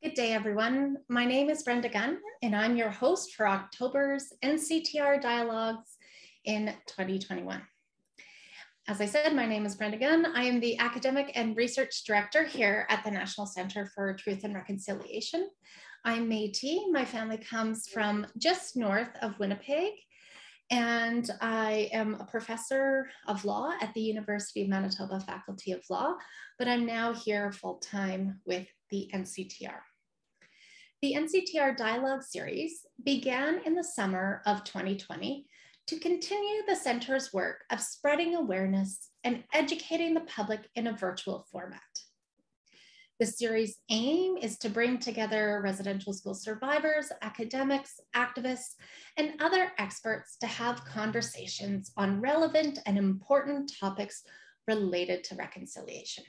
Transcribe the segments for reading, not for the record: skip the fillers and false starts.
Good day, everyone. My name is Brenda Gunn, and I'm your host for October's NCTR Dialogues in 2021. As I said, my name is Brenda Gunn. I am the Academic and Research Director here at the National Center for Truth and Reconciliation. I'm Métis. My family comes from just north of Winnipeg, and I am a professor of law at the University of Manitoba Faculty of Law, but I'm now here full-time with the NCTR. The NCTR Dialogue Series began in the summer of 2020 to continue the center's work of spreading awareness and educating the public in a virtual format. The series' aim is to bring together residential school survivors, academics, activists, and other experts to have conversations on relevant and important topics related to reconciliation.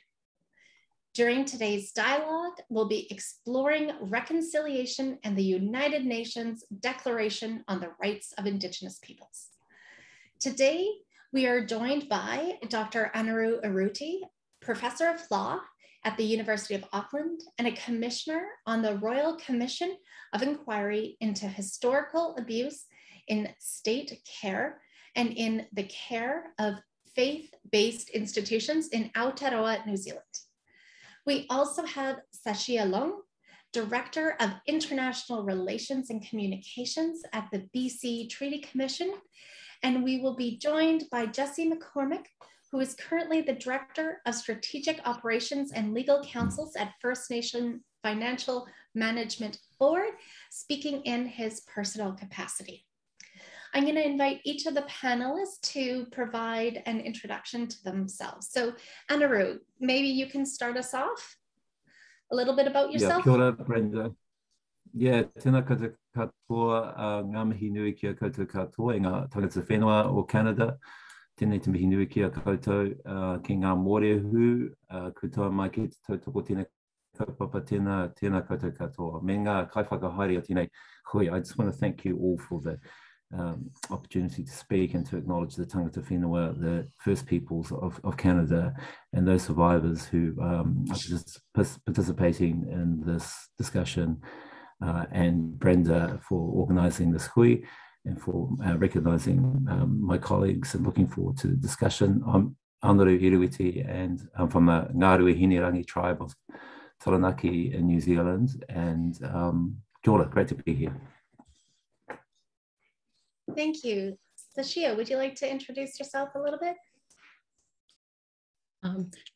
During today's dialogue, we'll be exploring reconciliation and the United Nations Declaration on the Rights of Indigenous Peoples. Today, we are joined by Dr. Anaru Erueti, Professor of Law at the University of Auckland and a Commissioner on the Royal Commission of Inquiry into Historical Abuse in State Care and in the Care of Faith-Based Institutions in Aotearoa, New Zealand. We also have Sashia Leung, Director of International Relations and Communications at the BC Treaty Commission. And we will be joined by Jesse McCormick, who is currently the Director of Strategic Operations and Legal Counsels at First Nation Financial Management Board, speaking in his personal capacity. I'm going to invite each of the panelists to provide an introduction to themselves. So, Anaru, maybe you can start us off a little bit about yourself. Kia ora, Brenda. Tēnā koutou katoa, ngā mihi nui kia koutou katoa, ngā tangata whenua o Canada. Tēnei te mihi nui kia koutou ki ngā mōrehu, koutou mai ki te tautoko tēnei kaupapa tēnā koutou katoa. Me ngā kaiwhakahaere o tēnei hui, I just want to thank you all for the opportunity to speak and to acknowledge the tangata whenua, the First Peoples of Canada, and those survivors who are participating in this discussion, and Brenda for organising this hui and for recognising my colleagues and looking forward to the discussion. I'm Anaru Erueti, and I'm from the Ngaruhi Hinirangi tribe of Taranaki in New Zealand, and kia ora, great to be here. Thank you. Sashia, would you like to introduce yourself a little bit?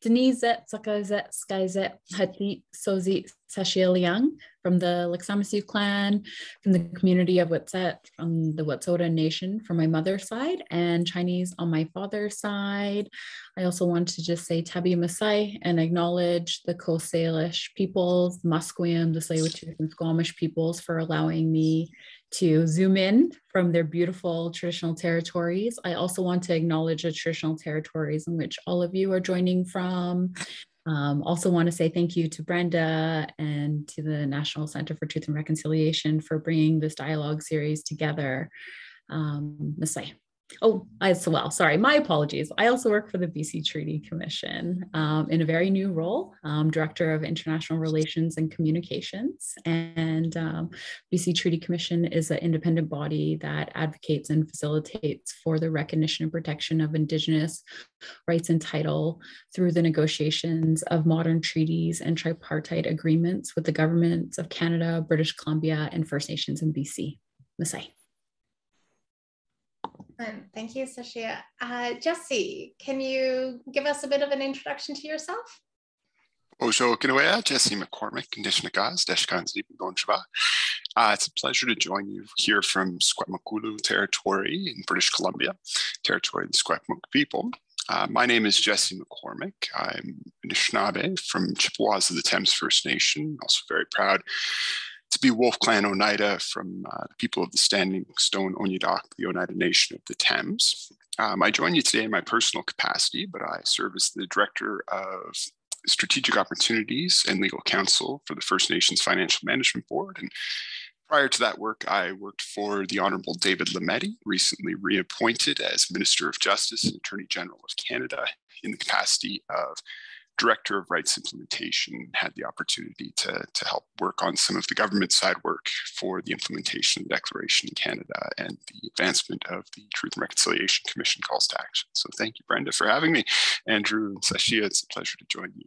Denise, Sakazet, Skyzet, Hati, Sozi, Sashia Leung from the Laksamasu clan, from the community of Wet'suwet'en, from the Wet'suwet'en Nation from my mother's side, and Chinese on my father's side. I also want to just say Tabi Masai and acknowledge the Coast Salish peoples, the Musqueam, the Tsleil-Waututh and Squamish peoples for allowing me to zoom in from their beautiful traditional territories. I also want to acknowledge the traditional territories in which all of you are joining from. Also want to say thank you to Brenda and to the National Center for Truth and Reconciliation for bringing this dialogue series together. Masai. Oh, as well, sorry, my apologies. I also work for the BC Treaty Commission in a very new role, Director of International Relations and Communications. And BC Treaty Commission is an independent body that advocates and facilitates for the recognition and protection of Indigenous rights and title through the negotiations of modern treaties and tripartite agreements with the governments of Canada, British Columbia, and First Nations in BC. Masai. Thank you, Sashia. Jesse, can you give us a bit of an introduction to yourself? Ojo Kinawea, Jesse McCormick, Conditionagaz, Deshkan Zibonchava. It's a pleasure to join you here from Secwepemcúlecw territory in British Columbia, territory of the Secwepemc people. My name is Jesse McCormick. I'm Anishinaabe from Chippewas of the Thames First Nation, also very proud to be Wolf Clan Oneida from the people of the Standing Stone Oniidaq, the Oneida Nation of the Thames. I join you today in my personal capacity, but I serve as the Director of Strategic Opportunities and Legal Counsel for the First Nations Financial Management Board. And prior to that work, I worked for the Honourable David Lametti, recently reappointed as Minister of Justice and Attorney General of Canada in the capacity of Director of Rights Implementation, had the opportunity to help work on some of the government side work for the implementation of the Declaration in Canada and the advancement of the Truth and Reconciliation Commission calls to action. So thank you, Brenda, for having me. Andrew and Sashia, it's a pleasure to join you.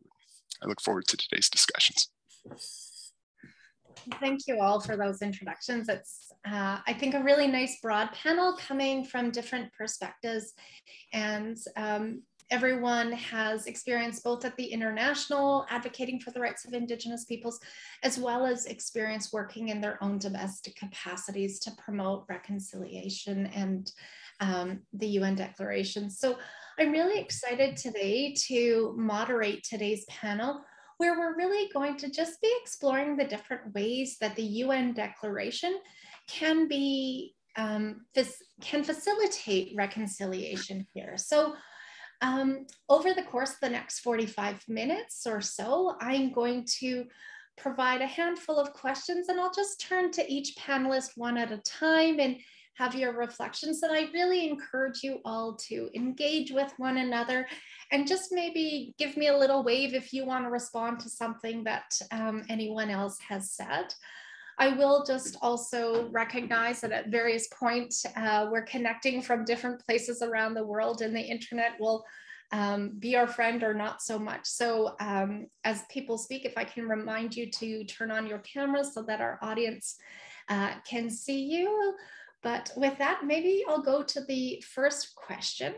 I look forward to today's discussions. Thank you all for those introductions. It's, I think, a really nice broad panel coming from different perspectives, and everyone has experience both at the international advocating for the rights of Indigenous peoples, as well as experience working in their own domestic capacities to promote reconciliation and the UN Declaration. So I'm really excited today to moderate today's panel, where we're really going to just be exploring the different ways that the UN Declaration can be, can facilitate reconciliation here. So over the course of the next 45 minutes or so, I'm going to provide a handful of questions, and I'll just turn to each panelist one at a time and have your reflections. And I really encourage you all to engage with one another and just maybe give me a little wave if you want to respond to something that anyone else has said. I will just also recognize that at various points, we're connecting from different places around the world, and the internet will be our friend or not so much. So as people speak, if I can remind you to turn on your cameras so that our audience can see you. But with that, maybe I'll go to the first question.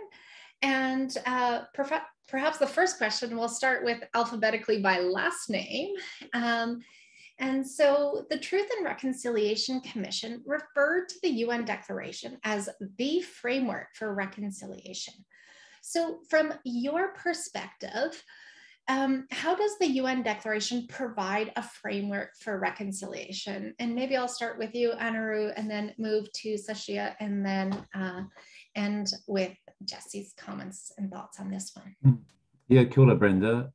And perhaps the first question, we'll start with alphabetically by last name. And so the Truth and Reconciliation Commission referred to the UN Declaration as the framework for reconciliation. So from your perspective, how does the UN Declaration provide a framework for reconciliation? And maybe I'll start with you, Anaru, and then move to Sashia, and then end with Jesse's comments and thoughts on this one. Yeah, kia ora, Brenda.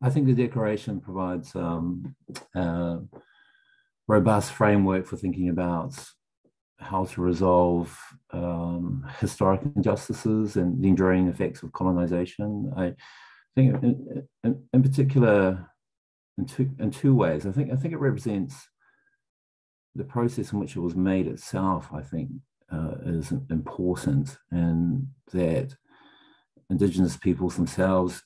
I think the Declaration provides a robust framework for thinking about how to resolve historic injustices and the enduring effects of colonization. I think in particular, in two ways. I think it represents the process in which it was made itself, I think, is important, and that Indigenous peoples themselves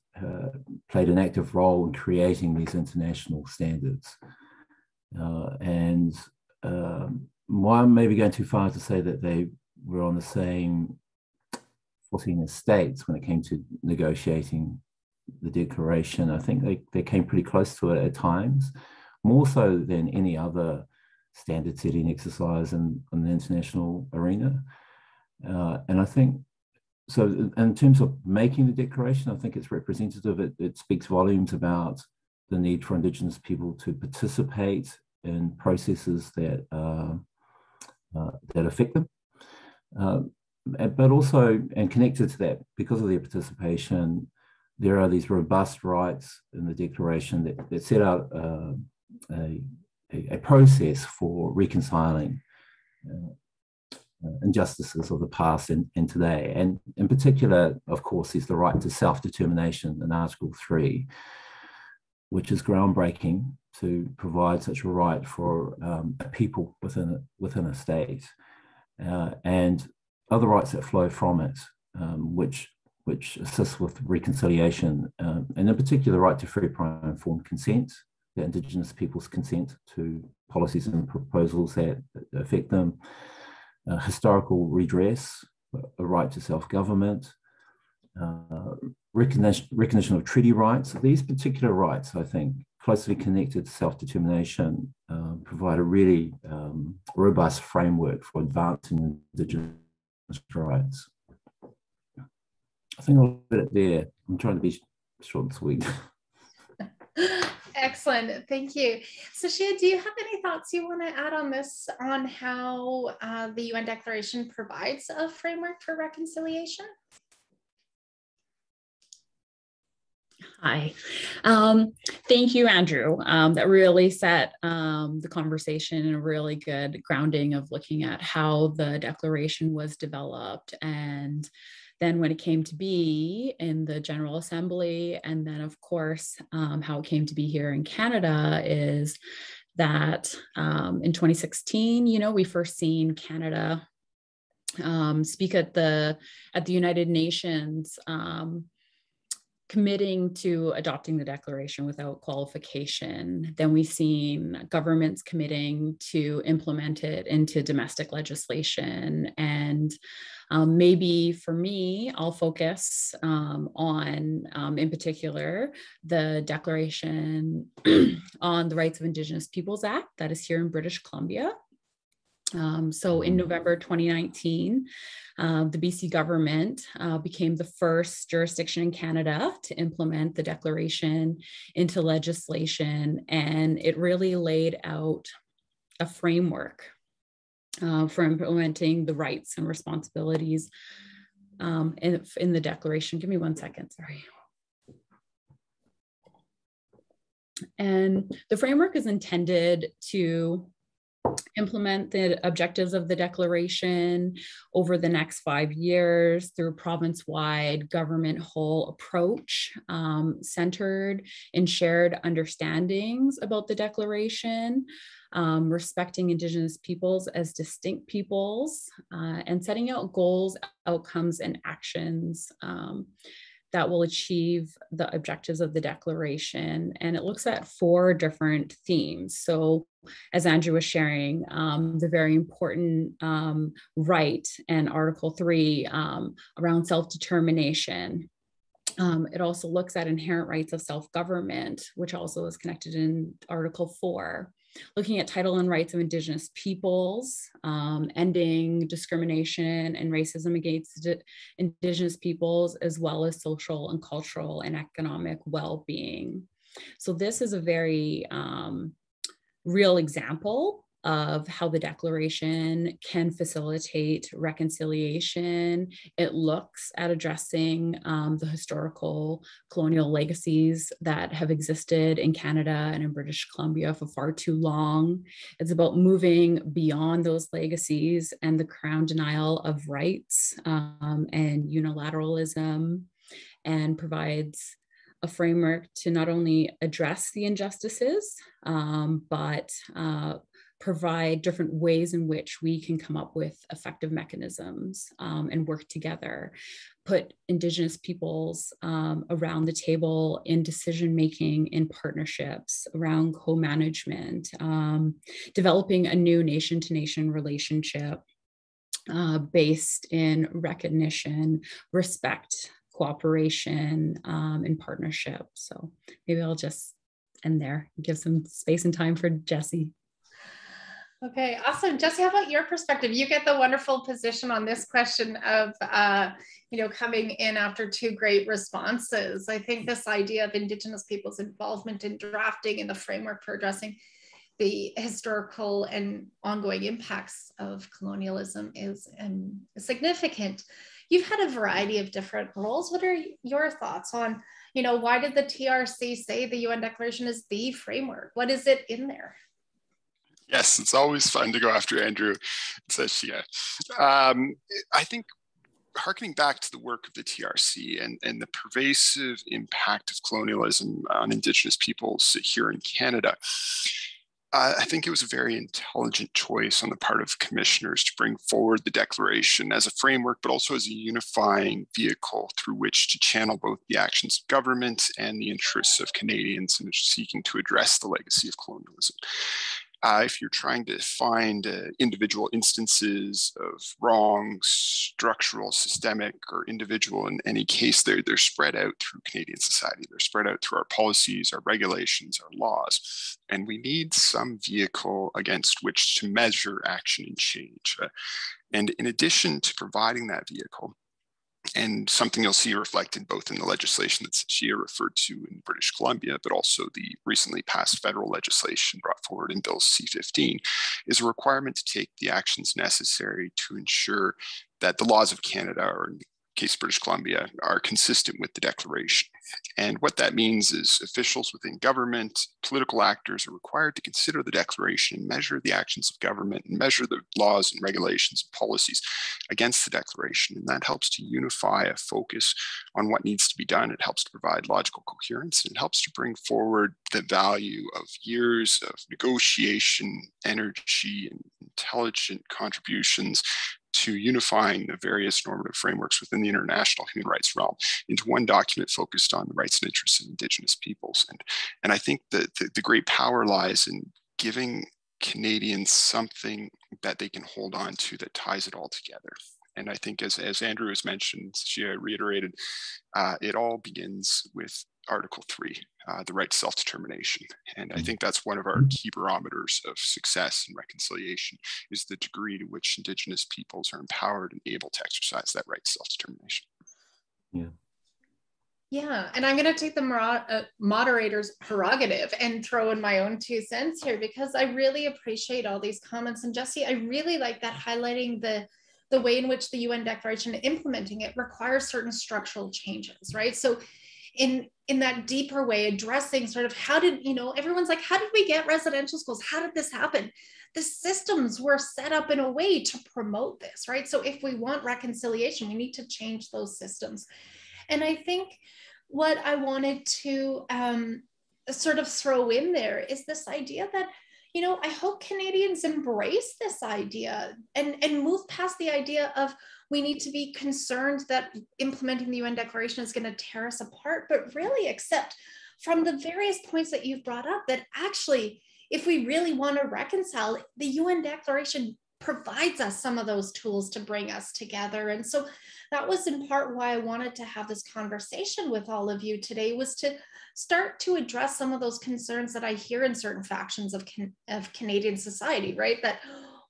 played an active role in creating these international standards. While I'm maybe going too far to say that they were on the same footing as states when it came to negotiating the Declaration, I think they came pretty close to it at times, more so than any other standard setting exercise in the international arena. And I think, so in terms of making the Declaration, I think it's representative. It speaks volumes about the need for Indigenous people to participate in processes that affect them. But also, and connected to that, because of their participation, there are these robust rights in the Declaration that set out a process for reconciling injustices of the past and today. And in particular, of course, is the right to self-determination in Article 3, which is groundbreaking to provide such a right for a people within a state, and other rights that flow from it, which assist with reconciliation, and in particular, the right to free, prior, and informed consent, that Indigenous peoples consent to policies and proposals that affect them, historical redress, a right to self-government, recognition of treaty rights. These particular rights, I think, closely connected to self-determination, provide a really robust framework for advancing Indigenous rights. I think I'll put it there. I'm trying to be short and sweet. Excellent, thank you. Sashia, do you have any thoughts you want to add on this, on how the UN Declaration provides a framework for reconciliation? Hi. Thank you, Andrew. That really set the conversation in a really good grounding of looking at how the Declaration was developed, and then when it came to be in the General Assembly, and then of course, how it came to be here in Canada is that in 2016, we first seen Canada speak at the United Nations, committing to adopting the Declaration without qualification. Then we've seen governments committing to implement it into domestic legislation. And maybe for me, I'll focus on, in particular, the Declaration on the Rights of Indigenous Peoples Act that is here in British Columbia. So in November 2019, the BC government became the first jurisdiction in Canada to implement the Declaration into legislation, and it really laid out a framework for implementing the rights and responsibilities in the Declaration. Give me 1 second, sorry. And the framework is intended to implement the objectives of the Declaration over the next 5 years through a province-wide government whole approach centered in shared understandings about the Declaration, respecting Indigenous peoples as distinct peoples, and setting out goals, outcomes, and actions that will achieve the objectives of the Declaration. And it looks at 4 different themes. So as Andrew was sharing, the very important right and Article 3 around self-determination. It also looks at inherent rights of self-government, which also is connected in Article 4. Looking at title and rights of Indigenous peoples, ending discrimination and racism against Indigenous peoples, as well as social and cultural and economic well-being. So this is a very real example of how the Declaration can facilitate reconciliation. It looks at addressing the historical colonial legacies that have existed in Canada and in British Columbia for far too long. It's about moving beyond those legacies and the crown denial of rights and unilateralism, and provides a framework to not only address the injustices, but provide different ways in which we can come up with effective mechanisms and work together, put Indigenous peoples around the table in decision-making, in partnerships, around co-management, developing a new nation-to-nation relationship based in recognition, respect, cooperation, and partnership. So maybe I'll just end there and give some space and time for Jesse. Okay, awesome. Jesse, how about your perspective? You get the wonderful position on this question of, coming in after 2 great responses. I think this idea of Indigenous people's involvement in drafting and the framework for addressing the historical and ongoing impacts of colonialism is significant. You've had a variety of different roles. What are your thoughts on, why did the TRC say the UN Declaration is the framework? What is it in there? Yes, it's always fun to go after Andrew and Sashia. I think harkening back to the work of the TRC and the pervasive impact of colonialism on Indigenous peoples here in Canada, I think it was a very intelligent choice on the part of commissioners to bring forward the Declaration as a framework, but also as a unifying vehicle through which to channel both the actions of government and the interests of Canadians in seeking to address the legacy of colonialism. If you're trying to find individual instances of wrong, structural, systemic, or individual in any case, they're spread out through Canadian society. They're spread out through our policies, our regulations, our laws. And we need some vehicle against which to measure action and change. And in addition to providing that vehicle, and something you'll see reflected both in the legislation that Sashia referred to in British Columbia, but also the recently passed federal legislation brought forward in Bill C-15, is a requirement to take the actions necessary to ensure that the laws of Canada are case of British Columbia, are consistent with the declaration. And what that means is officials within government, political actors are required to consider the declaration and measure the actions of government and measure the laws and regulations and policies against the declaration. And that helps to unify a focus on what needs to be done. It helps to provide logical coherence, and it helps to bring forward the value of years of negotiation, energy, and intelligent contributions to unifying the various normative frameworks within the international human rights realm into one document focused on the rights and interests of Indigenous peoples. And I think that the great power lies in giving Canadians something that they can hold on to that ties it all together. And I think as Andrew has mentioned, she reiterated, it all begins with Article 3, the right to self-determination. And I think that's one of our key barometers of success and reconciliation, is the degree to which Indigenous peoples are empowered and able to exercise that right to self-determination. Yeah. Yeah, and I'm going to take the moderator's prerogative and throw in my own 2 cents here, because I really appreciate all these comments. And Jesse, I really like that, highlighting the way in which the UN Declaration, implementing it, requires certain structural changes, right? So in that deeper way, addressing sort of how did, everyone's like, how did we get residential schools? How did this happen? The systems were set up in a way to promote this, right? So if we want reconciliation, we need to change those systems. And I think what I wanted to sort of throw in there is this idea that, I hope Canadians embrace this idea and move past the idea of we need to be concerned that implementing the UN Declaration is going to tear us apart, but really accept from the various points that you've brought up that actually, if we really want to reconcile, the UN Declaration provides us some of those tools to bring us together. And so that was in part why I wanted to have this conversation with all of you today, was to start to address some of those concerns that I hear in certain factions of Canadian society, right? That,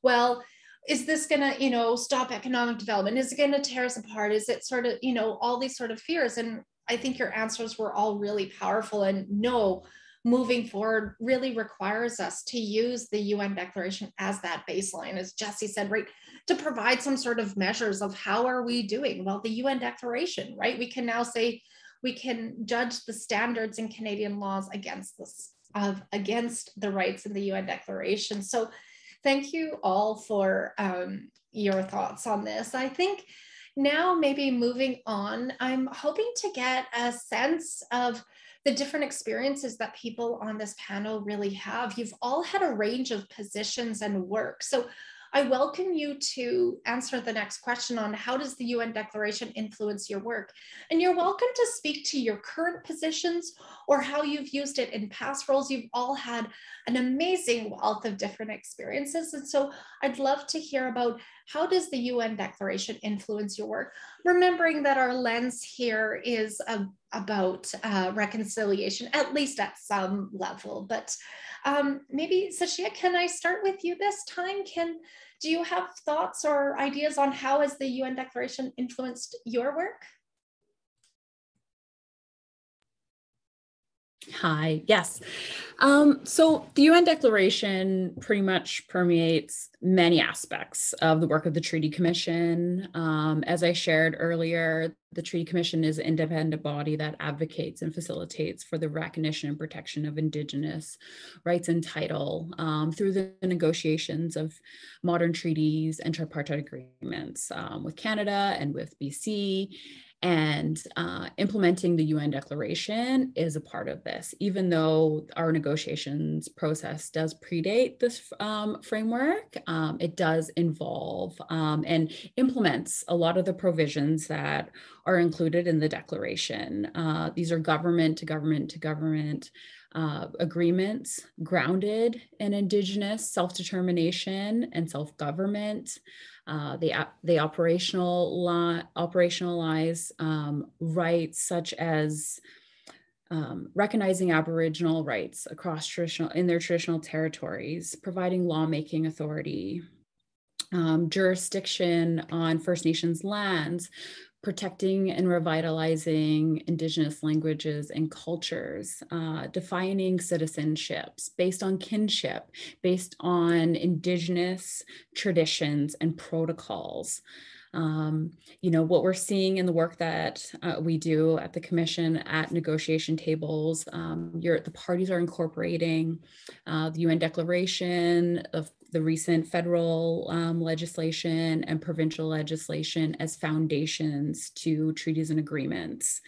well, is this going to, stop economic development? Is it going to tear us apart? Is it sort of, all these sort of fears? And I think your answers were all really powerful. And no, moving forward really requires us to use the UN Declaration as that baseline, as Jesse said, right, to provide some sort of measures of how are we doing? Well, the UN Declaration, right? We can now say, we can judge the standards in Canadian laws against the rights in the UN Declaration. So thank you all for your thoughts on this. I think now maybe moving on, I'm hoping to get a sense of the different experiences that people on this panel really have. You've all had a range of positions and work. So I welcome you to answer the next question on how does the UN Declaration influence your work? And you're welcome to speak to your current positions or how you've used it in past roles. You've all had an amazing wealth of different experiences. And so I'd love to hear about how does the UN Declaration influence your work? Remembering that our lens here is about reconciliation, at least at some level. But maybe, Sashia, can I start with you this time? Do you have thoughts or ideas on how has the UN Declaration influenced your work? Hi, yes. So the UN Declaration pretty much permeates many aspects of the work of the Treaty Commission. As I shared earlier, the Treaty Commission is an independent body that advocates and facilitates for the recognition and protection of Indigenous rights and title through the negotiations of modern treaties and tripartite agreements with Canada and with BC. And implementing the UN Declaration is a part of this, even though our negotiations process does predate this framework. It does involve and implements a lot of the provisions that are included in the Declaration. These are government to government to government agreements grounded in Indigenous self-determination and self-government. They operationalize rights such as recognizing Aboriginal rights across in their traditional territories, providing lawmaking authority, jurisdiction on First Nations lands, protecting and revitalizing Indigenous languages and cultures, defining citizenships based on kinship, based on Indigenous traditions and protocols, You know, what we're seeing in the work that we do at the Commission at negotiation tables, the parties are incorporating the UN Declaration of the recent federal legislation and provincial legislation as foundations to treaties and agreements.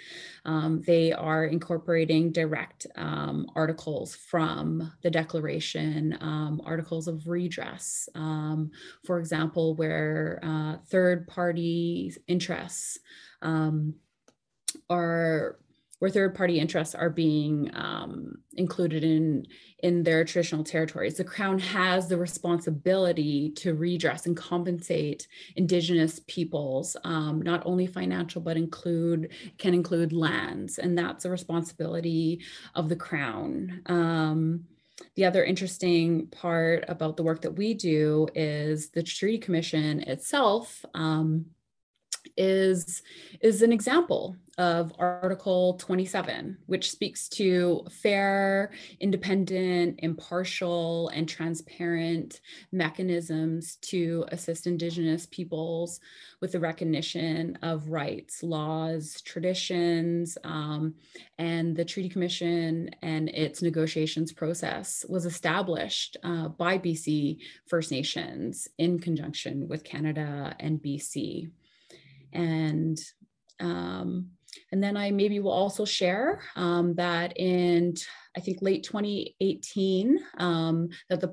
They are incorporating direct articles from the declaration, articles of redress, for example, where third-party interests are being included in their traditional territories. The Crown has the responsibility to redress and compensate Indigenous peoples, not only financial, but can include lands, and that's a responsibility of the Crown. The other interesting part about the work that we do is the Treaty Commission itself is an example of Article 27, which speaks to fair, independent, impartial, and transparent mechanisms to assist Indigenous peoples with the recognition of rights, laws, traditions, and the Treaty Commission and its negotiations process was established by BC First Nations in conjunction with Canada and BC. And then I maybe will also share that in, I think, late 2018, that the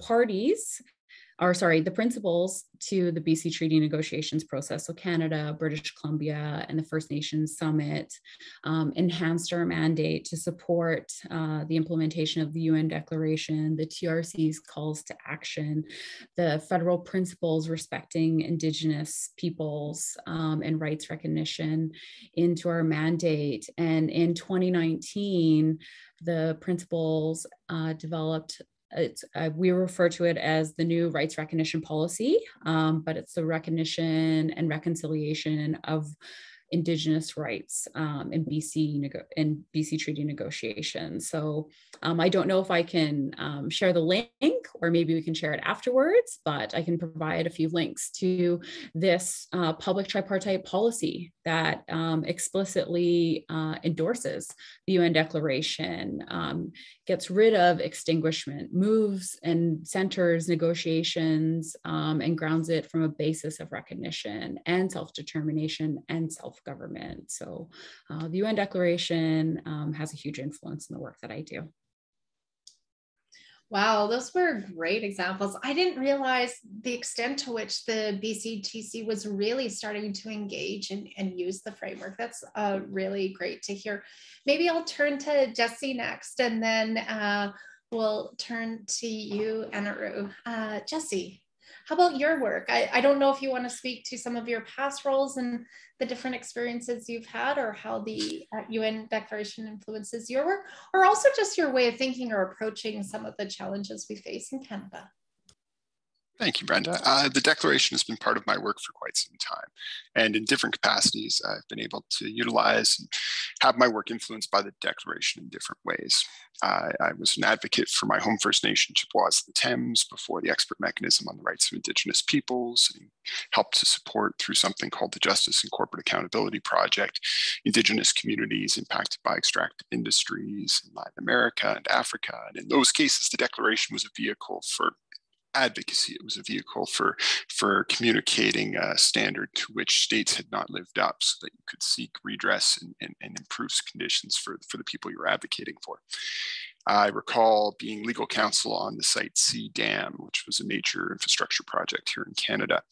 principals to the BC Treaty negotiations process, so Canada, British Columbia, and the First Nations Summit, enhanced our mandate to support the implementation of the UN Declaration, the TRC's calls to action, the federal principles respecting Indigenous peoples and rights recognition into our mandate. And in 2019, the principles developed we refer to it as the new rights recognition policy, but it's the recognition and reconciliation of Indigenous rights in BC Treaty negotiations. So I don't know if I can share the link, or maybe we can share it afterwards, but I can provide a few links to this public tripartite policy that explicitly endorses the UN Declaration, gets rid of extinguishment, moves and centers negotiations, and grounds it from a basis of recognition and self-determination and self-government. So the UN Declaration has a huge influence in the work that I do. Wow, those were great examples. I didn't realize the extent to which the BCTC was really starting to engage and use the framework. That's really great to hear. Maybe I'll turn to Jesse next, and then we'll turn to you, Anaru. Jesse, how about your work? I don't know if you want to speak to some of your past roles and the different experiences you've had, or how the UN Declaration influences your work, or also just your way of thinking or approaching some of the challenges we face in Canada. Thank you, Brenda. The Declaration has been part of my work for quite some time, and in different capacities, I've been able to utilize and have my work influenced by the Declaration in different ways. I was an advocate for my home First Nation, Chippewas of the Thames, before the expert mechanism on the rights of Indigenous peoples, and helped to support, through something called the Justice and Corporate Accountability Project, Indigenous communities impacted by extractive industries in Latin America and Africa. And in those cases, the Declaration was a vehicle for advocacy. It was a vehicle for communicating a standard to which states had not lived up, so that you could seek redress and improve conditions for the people you're advocating for. I recall being legal counsel on the Site C Dam, which was a major infrastructure project here in Canada,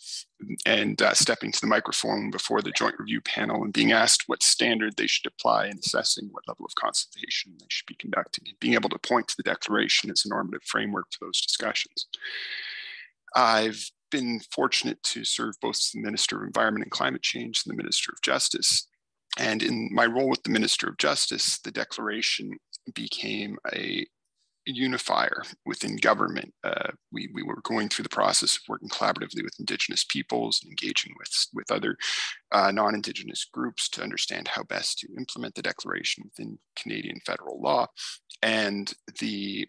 and stepping to the microphone before the joint review panel and being asked what standard they should apply in assessing what level of consultation they should be conducting, and being able to point to the Declaration as a normative framework for those discussions. I've been fortunate to serve both as the Minister of Environment and Climate Change and the Minister of Justice. And in my role with the Minister of Justice, the Declaration became a unifier within government. We were going through the process of working collaboratively with Indigenous peoples and engaging with other non-Indigenous groups to understand how best to implement the Declaration within Canadian federal law. And the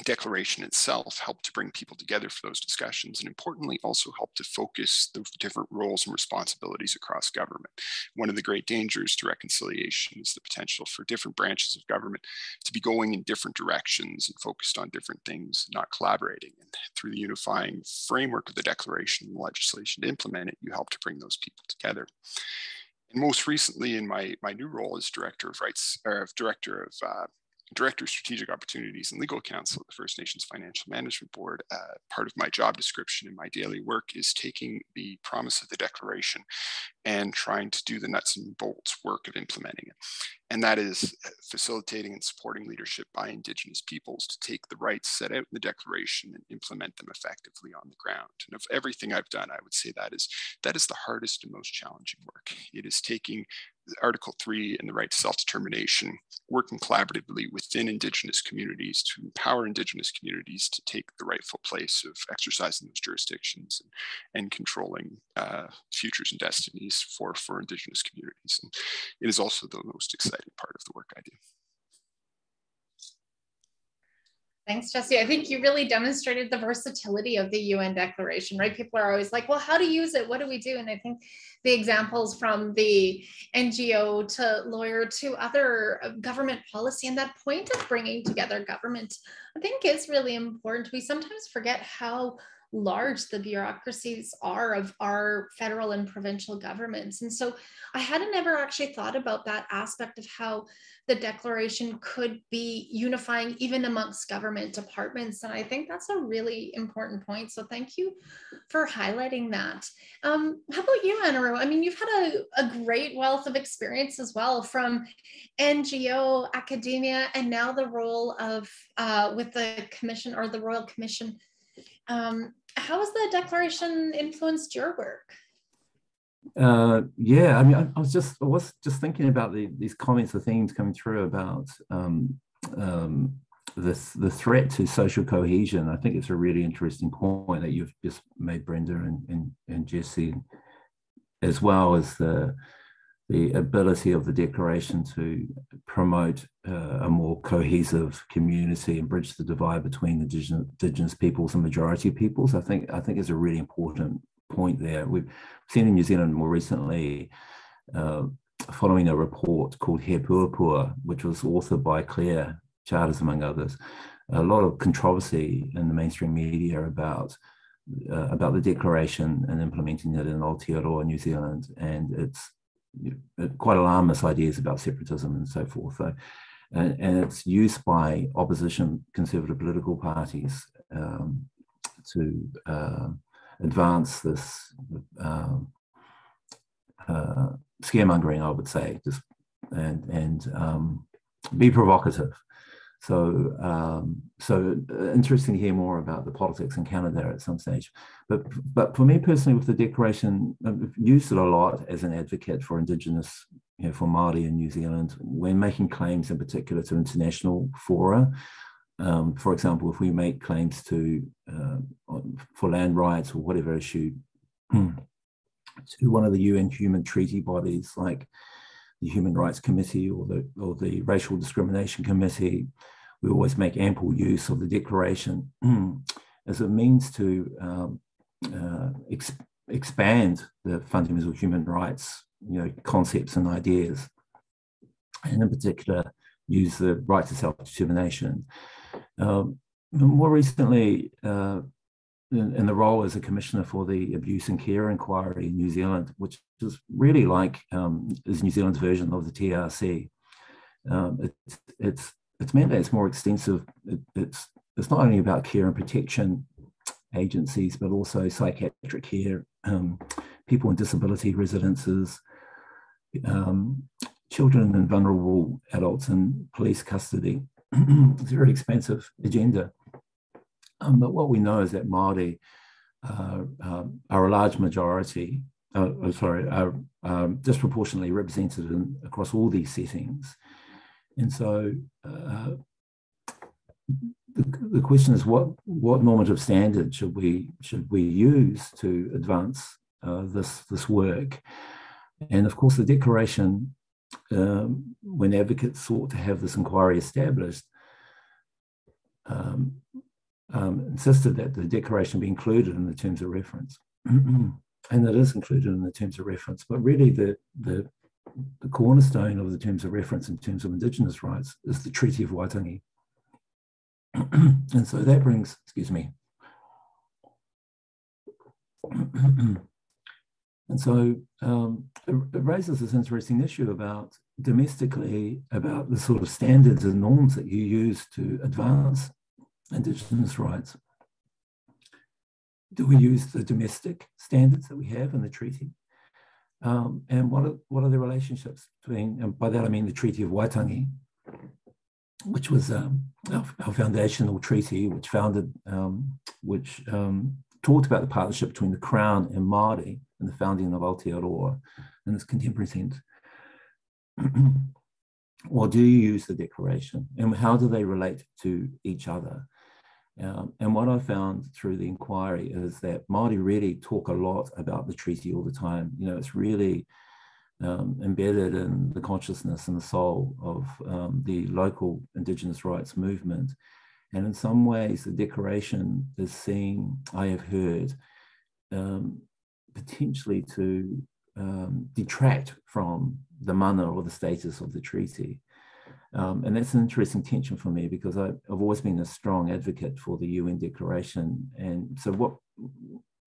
declaration itself helped to bring people together for those discussions, and importantly also helped to focus the different roles and responsibilities across government. One of the great dangers to reconciliation is the potential for different branches of government to be going in different directions and focused on different things, not collaborating. And through the unifying framework of the declaration and the legislation to implement it, you help to bring those people together. And most recently, in my new role as Director of Strategic Opportunities and Legal Counsel at the First Nations Financial Management Board, part of my job description in my daily work is taking the promise of the declaration and trying to do the nuts and bolts work of implementing it. And that is facilitating and supporting leadership by Indigenous peoples to take the rights set out in the declaration and implement them effectively on the ground. And of everything I've done, I would say that is the hardest and most challenging work. It is taking Article 3 and the right to self-determination, working collaboratively within Indigenous communities to empower Indigenous communities to take the rightful place of exercising those jurisdictions and controlling futures and destinies for Indigenous communities. And it is also the most exciting part of the work I do. Thanks, Jesse. I think you really demonstrated the versatility of the UN Declaration, right? People are always like, well, how to use it? What do we do? And I think the examples from the NGO to lawyer to other government policy and that point of bringing together government, I think is really important. We sometimes forget how large the bureaucracies are of our federal and provincial governments. And so I hadn't ever actually thought about that aspect of how the declaration could be unifying even amongst government departments. And I think that's a really important point. So thank you for highlighting that. How about you, Anaru? I mean, you've had a great wealth of experience as well from NGO, academia, and now the role of with the commission or the Royal Commission. How has the declaration influenced your work? Yeah, I mean, I was just thinking about these comments, the themes coming through about the threat to social cohesion. I think it's a really interesting point that you've just made, Brenda and Jesse, as well as the ability of the declaration to promote a more cohesive community and bridge the divide between Indigenous peoples and majority peoples. I think is a really important point there. We've seen in New Zealand more recently, following a report called He Puapua, which was authored by Claire Charters, among others, a lot of controversy in the mainstream media about the declaration and implementing it in Aotearoa, New Zealand, and it's quite alarmist ideas about separatism and so forth. And it's used by opposition conservative political parties to advance this scaremongering, I would say, just and be provocative. So interesting to hear more about the politics in Canada at some stage. But for me personally, with the declaration, I've used it a lot as an advocate for Indigenous, for Māori in New Zealand, when making claims in particular to international fora. For example, if we make claims for land rights or whatever issue to one of the UN human treaty bodies like the Human Rights Committee or the Racial Discrimination Committee, we always make ample use of the declaration as a means to expand the fundamental human rights, concepts and ideas, and in particular use the right to self-determination. More recently, in the role as a commissioner for the Abuse and Care Inquiry in New Zealand, which is really is New Zealand's version of the TRC. Its mandate is more extensive. It's not only about care and protection agencies, but also psychiatric care, people in disability residences, children and vulnerable adults in police custody. It's a very expansive agenda. But what we know is that Māori are a large majority, are disproportionately represented across all these settings. And so the question is, what normative standard should we use to advance this work? And of course, the declaration, when advocates sought to have this inquiry established, insisted that the declaration be included in the terms of reference. And it is included in the terms of reference, but really the cornerstone of the terms of reference in terms of Indigenous rights is the Treaty of Waitangi. And so that brings, excuse me. And so it raises this interesting issue about domestically, about the sort of standards and norms that you use to advance Indigenous rights. Do we use the domestic standards that we have in the treaty? And what are the relationships between, and by that I mean the Treaty of Waitangi, which was our foundational treaty, which founded, talked about the partnership between the Crown and Māori and the founding of Aotearoa in this contemporary sense. Or do you use the declaration, and how do they relate to each other? And what I found through the inquiry is that Māori really talk a lot about the treaty all the time. You know, it's really embedded in the consciousness and the soul of the local Indigenous rights movement. And in some ways, the declaration is seen, I have heard, potentially to detract from the mana or the status of the treaty. And that's an interesting tension for me, because I've always been a strong advocate for the UN Declaration. And so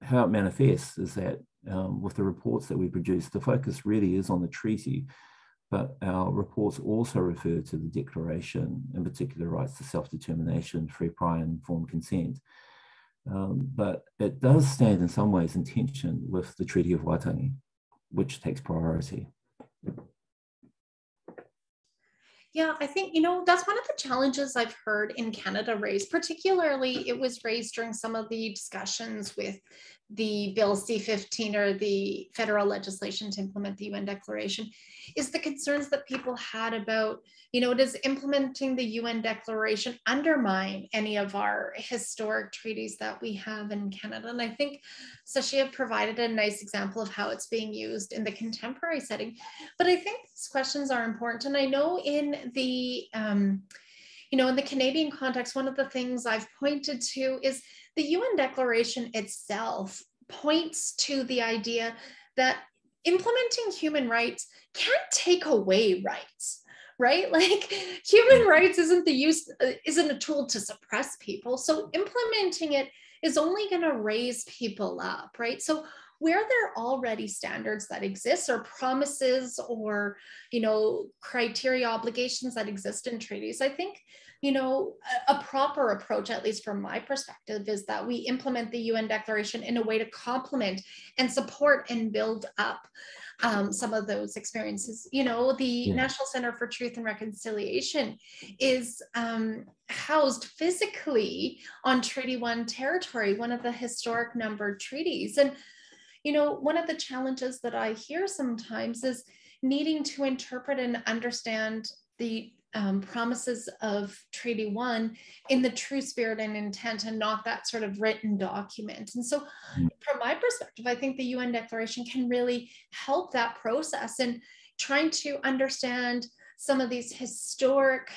how it manifests is that with the reports that we produce, the focus really is on the treaty, but our reports also refer to the Declaration, in particular rights to self-determination, free, prior, and informed consent. But it does stand in some ways in tension with the Treaty of Waitangi, which takes priority. Yeah, I think, you know, that's one of the challenges I've heard in Canada raised, particularly it was raised during some of the discussions with the Bill C-15 or the federal legislation to implement the UN Declaration, is the concerns that people had about, you know, does implementing the UN Declaration undermine any of our historic treaties that we have in Canada? And I think Sashia provided a nice example of how it's being used in the contemporary setting. But I think these questions are important. And I know in the, you know, in the Canadian context, one of the things I've pointed to is the UN Declaration itself points to the idea that implementing human rights can't take away rights, right? Like human rights isn't a tool to suppress people. So implementing it is only going to raise people up, right? So where there are already standards that exist or promises or, you know, criteria, obligations that exist in treaties, I think, you know, a proper approach, at least from my perspective, is that we implement the UN Declaration in a way to complement and support and build up some of those experiences. You know, the National Center for Truth and Reconciliation is housed physically on Treaty 1 territory, one of the historic numbered treaties. And, you know, one of the challenges that I hear sometimes is needing to interpret and understand the promises of Treaty 1 in the true spirit and intent, and not that sort of written document. And so from my perspective, I think the UN Declaration can really help that process in trying to understand some of these historic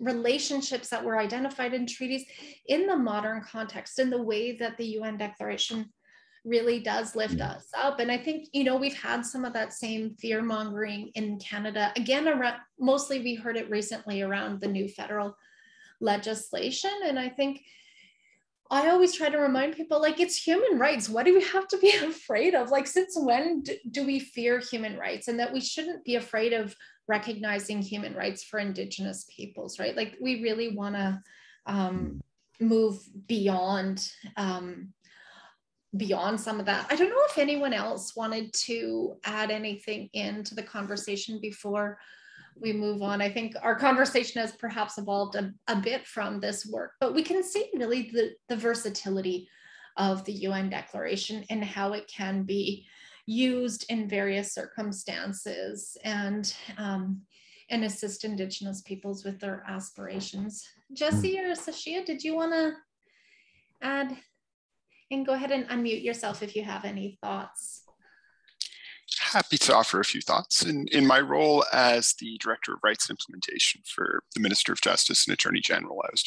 relationships that were identified in treaties in the modern context, in the way that the UN Declaration really does lift us up. And I think, you know, we've had some of that same fear mongering in Canada. Again, around, mostly we heard it recently around the new federal legislation. And I think I always try to remind people, like, it's human rights. What do we have to be afraid of? Like, since when do we fear human rights? And that we shouldn't be afraid of recognizing human rights for Indigenous peoples, right? Like, we really want to move beyond some of that. I don't know if anyone else wanted to add anything into the conversation before we move on. I think our conversation has perhaps evolved a bit from this work, but we can see really the versatility of the UN Declaration and how it can be used in various circumstances and assist Indigenous peoples with their aspirations. Jesse or Sashia, did you want to add? And go ahead and unmute yourself if you have any thoughts. Happy to offer a few thoughts. In my role as the Director of Rights Implementation for the Minister of Justice and Attorney General, I was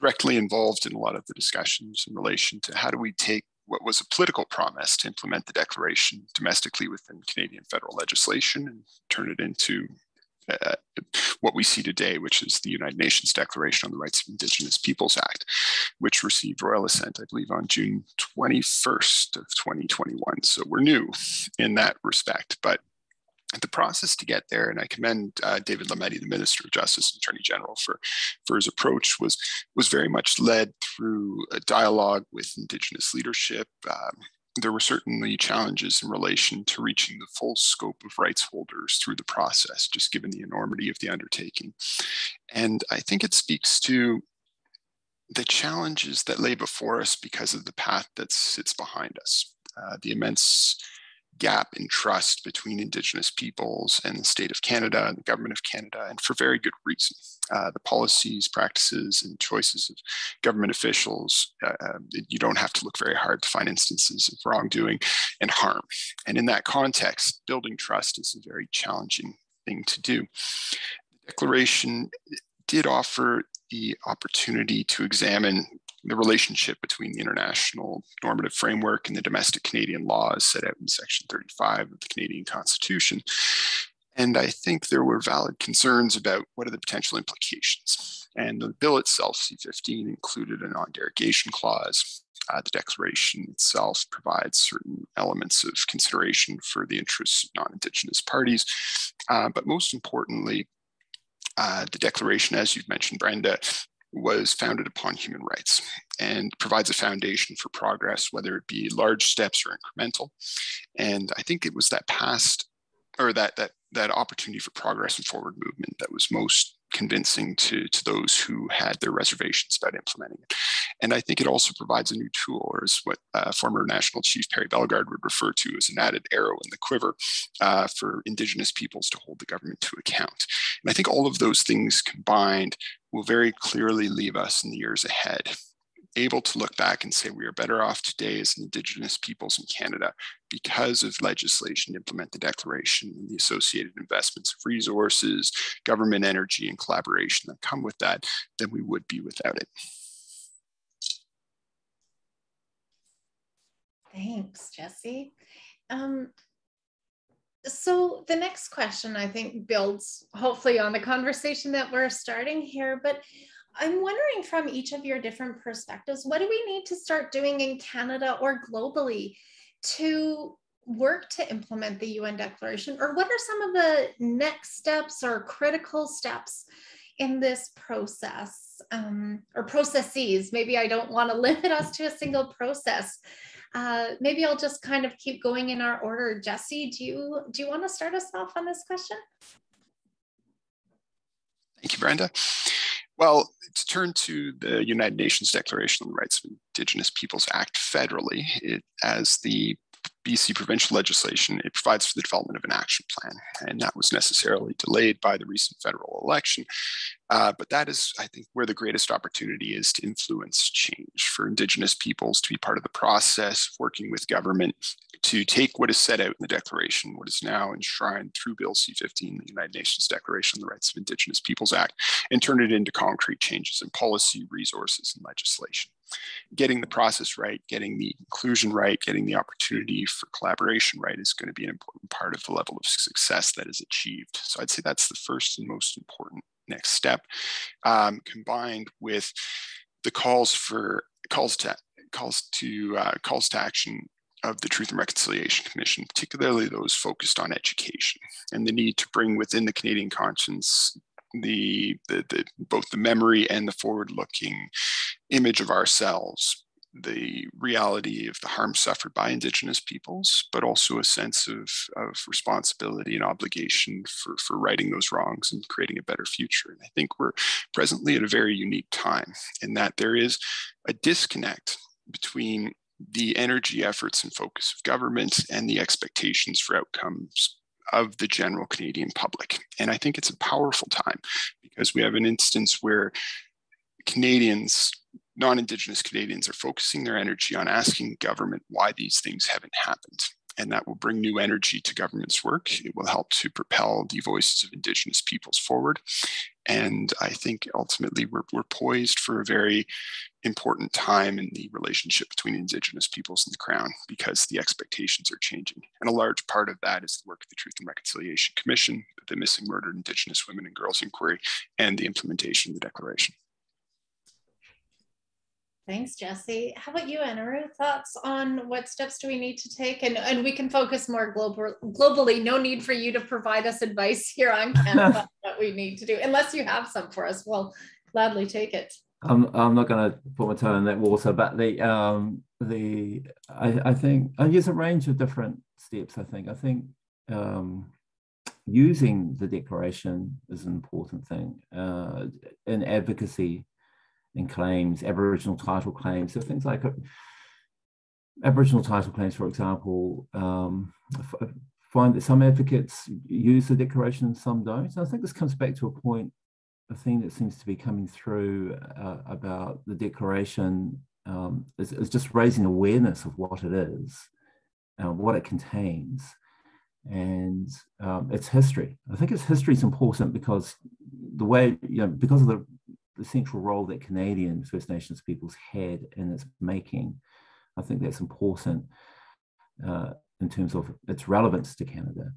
directly involved in a lot of the discussions in relation to how do we take what was a political promise to implement the declaration domestically within Canadian federal legislation and turn it into what we see today, which is the United Nations Declaration on the Rights of Indigenous Peoples Act, which received royal assent, I believe, on June 21st of 2021. So we're new in that respect, but the process to get there, and I commend David Lametti, the Minister of Justice and Attorney General, for his approach, was very much led through a dialogue with Indigenous leadership. There were certainly challenges in relation to reaching the full scope of rights holders through the process, just given the enormity of the undertaking. And I think it speaks to the challenges that lay before us because of the path that sits behind us, the immense gap in trust between Indigenous peoples and the state of Canada and the government of Canada, and for very good reason. The policies, practices, and choices of government officials, you don't have to look very hard to find instances of wrongdoing and harm. And in that context, building trust is a very challenging thing to do. The declaration did offer the opportunity to examine the relationship between the international normative framework and the domestic Canadian laws set out in Section 35 of the Canadian Constitution. And I think there were valid concerns about what are the potential implications. And the bill itself, C-15, included a non-derogation clause. The declaration itself provides certain elements of consideration for the interests of non-Indigenous parties. But most importantly, the declaration, as you've mentioned, Brenda, was founded upon human rights and provides a foundation for progress, whether it be large steps or incremental. And I think it was that past, or that opportunity for progress and forward movement that was most convincing to those who had their reservations about implementing it. And I think it also provides a new tool, or is what former National Chief Perry Bellegarde would refer to as an added arrow in the quiver for Indigenous peoples to hold the government to account. And I think all of those things combined will very clearly leave us in the years ahead able to look back and say we are better off today as Indigenous peoples in Canada because of legislation to implement the declaration and the associated investments of resources, government energy, and collaboration that come with that than we would be without it. Thanks, Jesse. So the next question, I think, builds hopefully on the conversation that we're starting here, but I'm wondering from each of your different perspectives, what do we need to start doing in Canada or globally to work to implement the UN Declaration? Or what are some of the next steps or critical steps in this process, or processes? Maybe I don't want to limit us to a single process. Maybe I'll just kind of keep going in our order. Jesse, do you want to start us off on this question? Thank you, Brenda. Well, to turn to the United Nations Declaration on the Rights of Indigenous Peoples Act federally, as the BC provincial legislation, it provides for the development of an action plan, and that was necessarily delayed by the recent federal election. But that is, I think, where the greatest opportunity is to influence change for Indigenous peoples to be part of the process, working with government to take what is set out in the declaration, what is now enshrined through Bill C-15, the United Nations Declaration on the Rights of Indigenous Peoples Act, and turn it into concrete changes in policy, resources, and legislation. Getting the process right, getting the inclusion right, getting the opportunity for collaboration right is going to be an important part of the level of success that is achieved. So I'd say that's the first and most important next step, combined with the calls to action of the Truth and Reconciliation Commission, particularly those focused on education and the need to bring within the Canadian conscience both the memory and the forward-looking image of ourselves, the reality of the harm suffered by Indigenous peoples, but also a sense of responsibility and obligation for righting those wrongs and creating a better future. And I think we're presently at a very unique time in that there is a disconnect between the energy, efforts, and focus of government and the expectations for outcomes of the general Canadian public. And I think it's a powerful time because we have an instance where Canadians, non-Indigenous Canadians, are focusing their energy on asking government why these things haven't happened. And that will bring new energy to government's work. It will help to propel the voices of Indigenous peoples forward. And I think ultimately we're poised for a very important time in the relationship between Indigenous peoples and the Crown, because the expectations are changing. And a large part of that is the work of the Truth and Reconciliation Commission, the Missing Murdered Indigenous Women and Girls Inquiry, and the implementation of the Declaration. Thanks, Jesse. How about you, Anaru? Thoughts on what steps do we need to take? And we can focus more globally. No need for you to provide us advice here on Canada what we need to do, unless you have some for us. We'll gladly take it. I'm not going to put my toe in that water, but I think there's a range of different steps. I think using the Declaration is an important thing in advocacy. In claims, Aboriginal title claims, so things like Aboriginal title claims, for example, find that some advocates use the Declaration and some don't. And I think this comes back to a thing that seems to be coming through about the Declaration is just raising awareness of what it is, what it contains, and its history. I think its history is important because the way, because of the central role that Canadian First Nations peoples had in its making. I think that's important in terms of its relevance to Canada,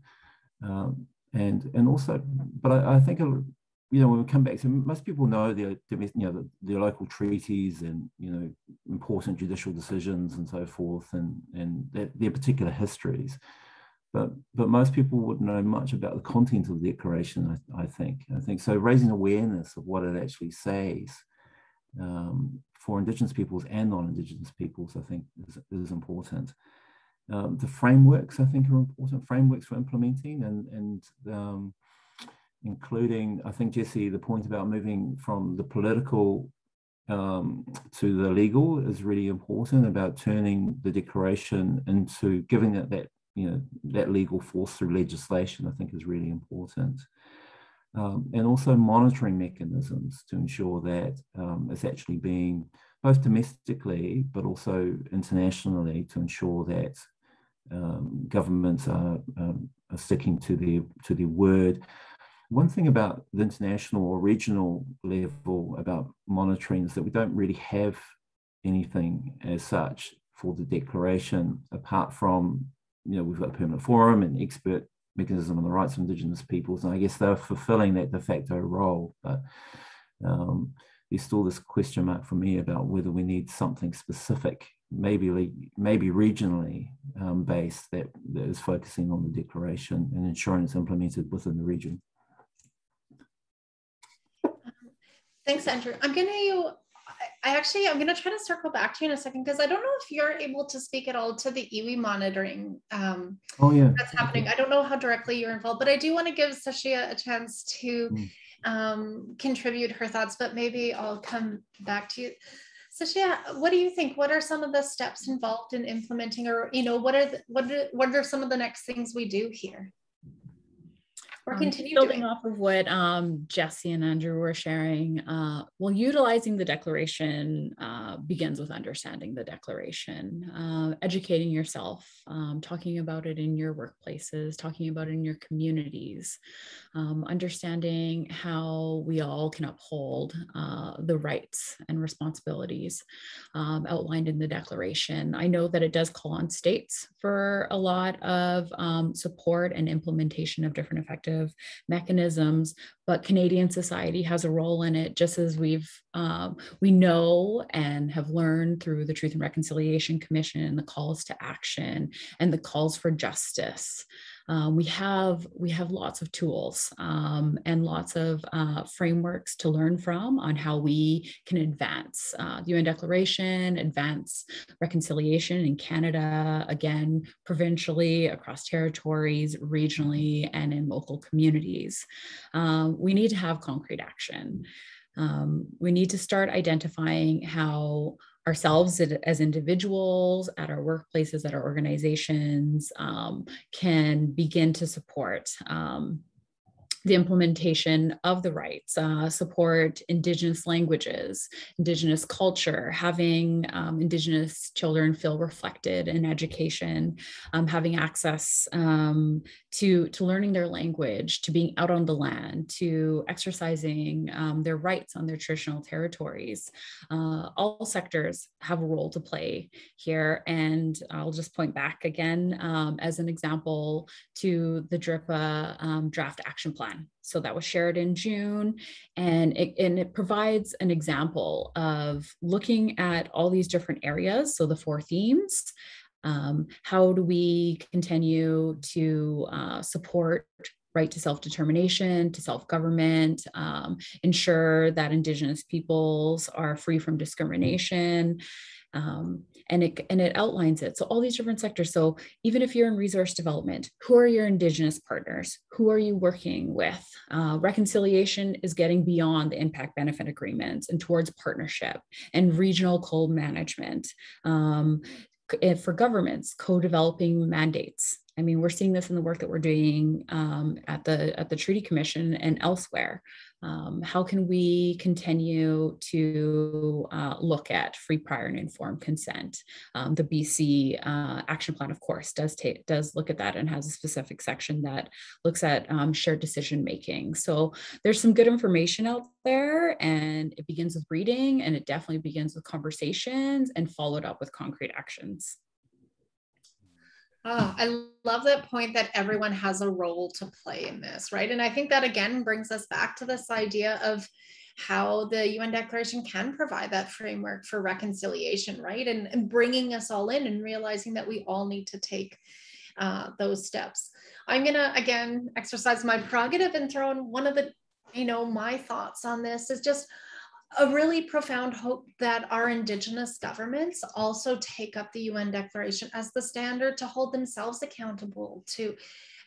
and also. But I think when we come back to, most people know the local treaties and important judicial decisions and so forth, and their particular histories. But most people wouldn't know much about the content of the Declaration, I think so. Raising awareness of what it actually says for Indigenous peoples and non-Indigenous peoples, I think, is important. The frameworks, I think, are important. Frameworks for implementing and including, I think, Jesse, the point about moving from the political to the legal is really important, about turning the Declaration into giving it that legal force through legislation, I think, is really important. And also monitoring mechanisms to ensure that it's actually being, both domestically, but also internationally, to ensure that governments are sticking to their word. One thing about the international or regional level about monitoring is that we don't really have anything as such for the Declaration, apart from we've got a permanent forum and expert mechanism on the rights of Indigenous peoples, and I guess they're fulfilling that de facto role. But there's still this question mark for me about whether we need something specific, maybe regionally based, that is focusing on the Declaration and ensuring it's implemented within the region. Thanks, Andrew. I'm going to try to circle back to you in a second, because I don't know if you're able to speak at all to the Ewe monitoring that's happening. I don't know how directly you're involved, but I do want to give Sashia a chance to contribute her thoughts, but maybe I'll come back to you. Sashia, what do you think? What are some of the steps involved in implementing, or what are some of the next things we do here? Or continue building off of what Jesse and Andrew were sharing. Utilizing the Declaration begins with understanding the Declaration, educating yourself, talking about it in your workplaces, talking about it in your communities, understanding how we all can uphold the rights and responsibilities outlined in the Declaration. I know that it does call on states for a lot of support and implementation of different effective mechanisms, but Canadian society has a role in it, just as we know and have learned through the Truth and Reconciliation Commission and the calls to action and the calls for justice. We have lots of tools and lots of frameworks to learn from on how we can advance the UN Declaration, advance reconciliation in Canada, again, provincially, across territories, regionally, and in local communities. We need to have concrete action. We need to start identifying how ourselves as individuals, at our workplaces, at our organizations, can begin to support the implementation of the rights, support Indigenous languages, Indigenous culture, having Indigenous children feel reflected in education, having access to learning their language, to being out on the land, to exercising their rights on their traditional territories. All sectors have a role to play here. And I'll just point back again as an example to the DRIPA draft action plan. So that was shared in June, and it provides an example of looking at all these different areas. So the 4 themes, how do we continue to support right to self-determination, to self-government, ensure that Indigenous peoples are free from discrimination, and it outlines it. So all these different sectors. So even if you're in resource development, who are your Indigenous partners? Who are you working with? Reconciliation is getting beyond the impact benefit agreements and towards partnership and regional co-management. For governments, co-developing mandates. I mean, we're seeing this in the work that we're doing at the Treaty Commission and elsewhere. How can we continue to look at free, prior, and informed consent? The BC action plan, of course, does look at that and has a specific section that looks at shared decision making. So there's some good information out there, and it begins with reading, and it definitely begins with conversations and followed up with concrete actions. Oh, I love that point that everyone has a role to play in this, right? And I think that again brings us back to this idea of how the UN Declaration can provide that framework for reconciliation, right? And bringing us all in and realizing that we all need to take those steps. I'm gonna, again, exercise my prerogative and throw in one of the, my thoughts on this is just a really profound hope that our Indigenous governments also take up the UN Declaration as the standard to hold themselves accountable to,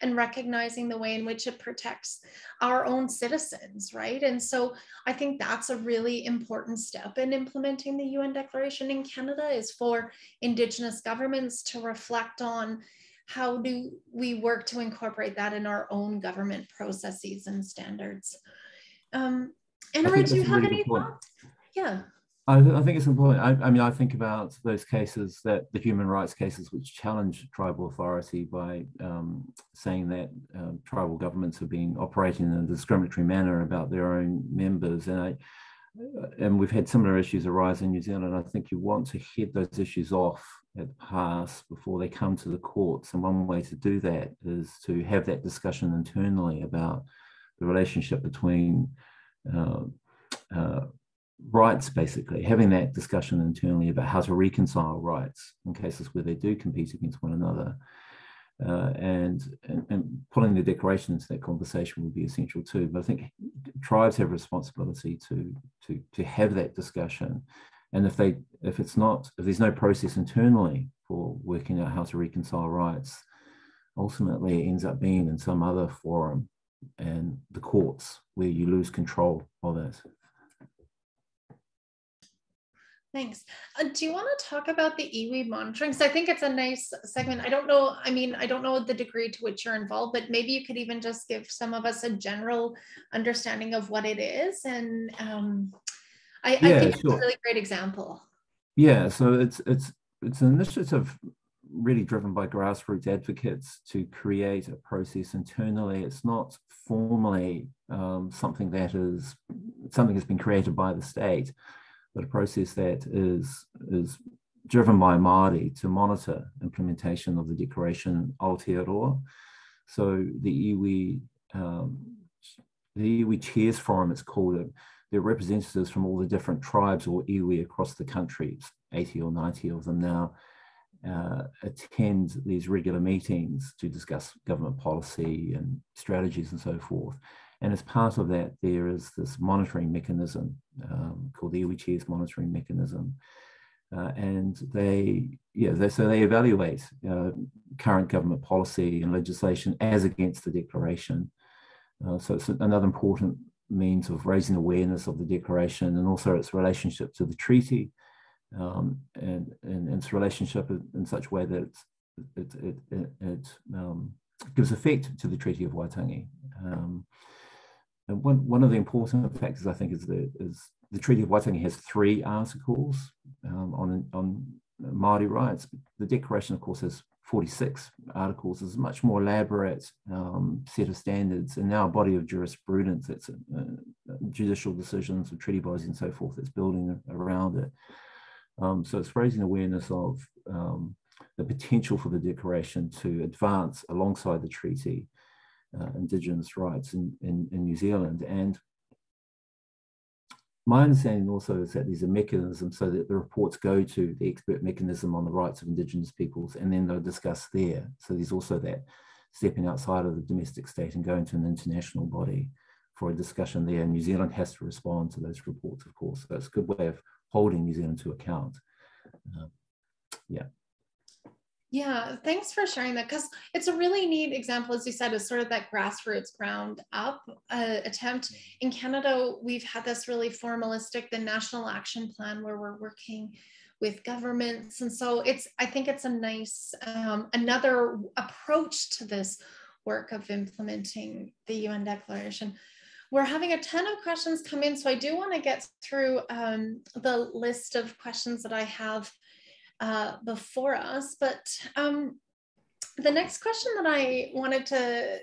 and recognizing the way in which it protects our own citizens, right? And so I think that's a really important step in implementing the UN Declaration in Canada, is for Indigenous governments to reflect on how do we work to incorporate that in our own government processes and standards. Anaru, do you have any thoughts? Yeah. I think it's important. I mean, I think about those cases, that the human rights cases which challenge tribal authority by saying that tribal governments have been operating in a discriminatory manner about their own members. And we've had similar issues arise in New Zealand. And I think you want to head those issues off at the pass before they come to the courts. And one way to do that is to have that discussion internally about the relationship between rights, basically having that discussion internally about how to reconcile rights in cases where they do compete against one another, and pulling the declaration into that conversation will be essential too. But I think tribes have a responsibility to have that discussion, and if there's no process internally for working out how to reconcile rights, ultimately it ends up being in some other forum and the courts where you lose control of it. Thanks. Do you want to talk about the Ewe monitoring? So I think it's a nice segment. I don't know the degree to which you're involved, but maybe you could even just give some of us a general understanding of what it is. And I think it's a really great example. Yeah, so it's an initiative really driven by grassroots advocates to create a process internally. It's not formally something that's been created by the state, but a process that is driven by Māori to monitor implementation of the Declaration Aotearoa. So the Iwi Chairs Forum, it's called it. They're representatives from all the different tribes or iwi across the country, 80 or 90 of them now, attend these regular meetings to discuss government policy and strategies and so forth. And as part of that, there is this monitoring mechanism called the Ewe Chairs Monitoring Mechanism. And they evaluate current government policy and legislation as against the Declaration. So it's another important means of raising awareness of the Declaration and also its relationship to the treaty, and its relationship in such a way that it gives effect to the Treaty of Waitangi. and one of the important factors, I think, is the Treaty of Waitangi has 3 articles on Māori rights. The Declaration, of course, has 46 articles. It's a much more elaborate set of standards, and now a body of jurisprudence that's judicial decisions of treaty bodies and so forth that's building around it. So it's raising awareness of the potential for the Declaration to advance alongside the treaty Indigenous rights in New Zealand. And my understanding also is that there's a mechanism so that the reports go to the expert mechanism on the rights of Indigenous peoples, and then they'll discuss there. So there's also that stepping outside of the domestic state and going to an international body for a discussion there. And New Zealand has to respond to those reports, of course. So it's a good way of holding New Zealand to account. Yeah, thanks for sharing that, because it's a really neat example, as you said, is sort of that grassroots ground up attempt. In Canada, we've had this really formalistic, the National Action Plan, where we're working with governments. And so I think it's a nice, another approach to this work of implementing the UN Declaration. We're having a ton of questions come in, so I do want to get through the list of questions that I have before us, but the next question that I wanted to,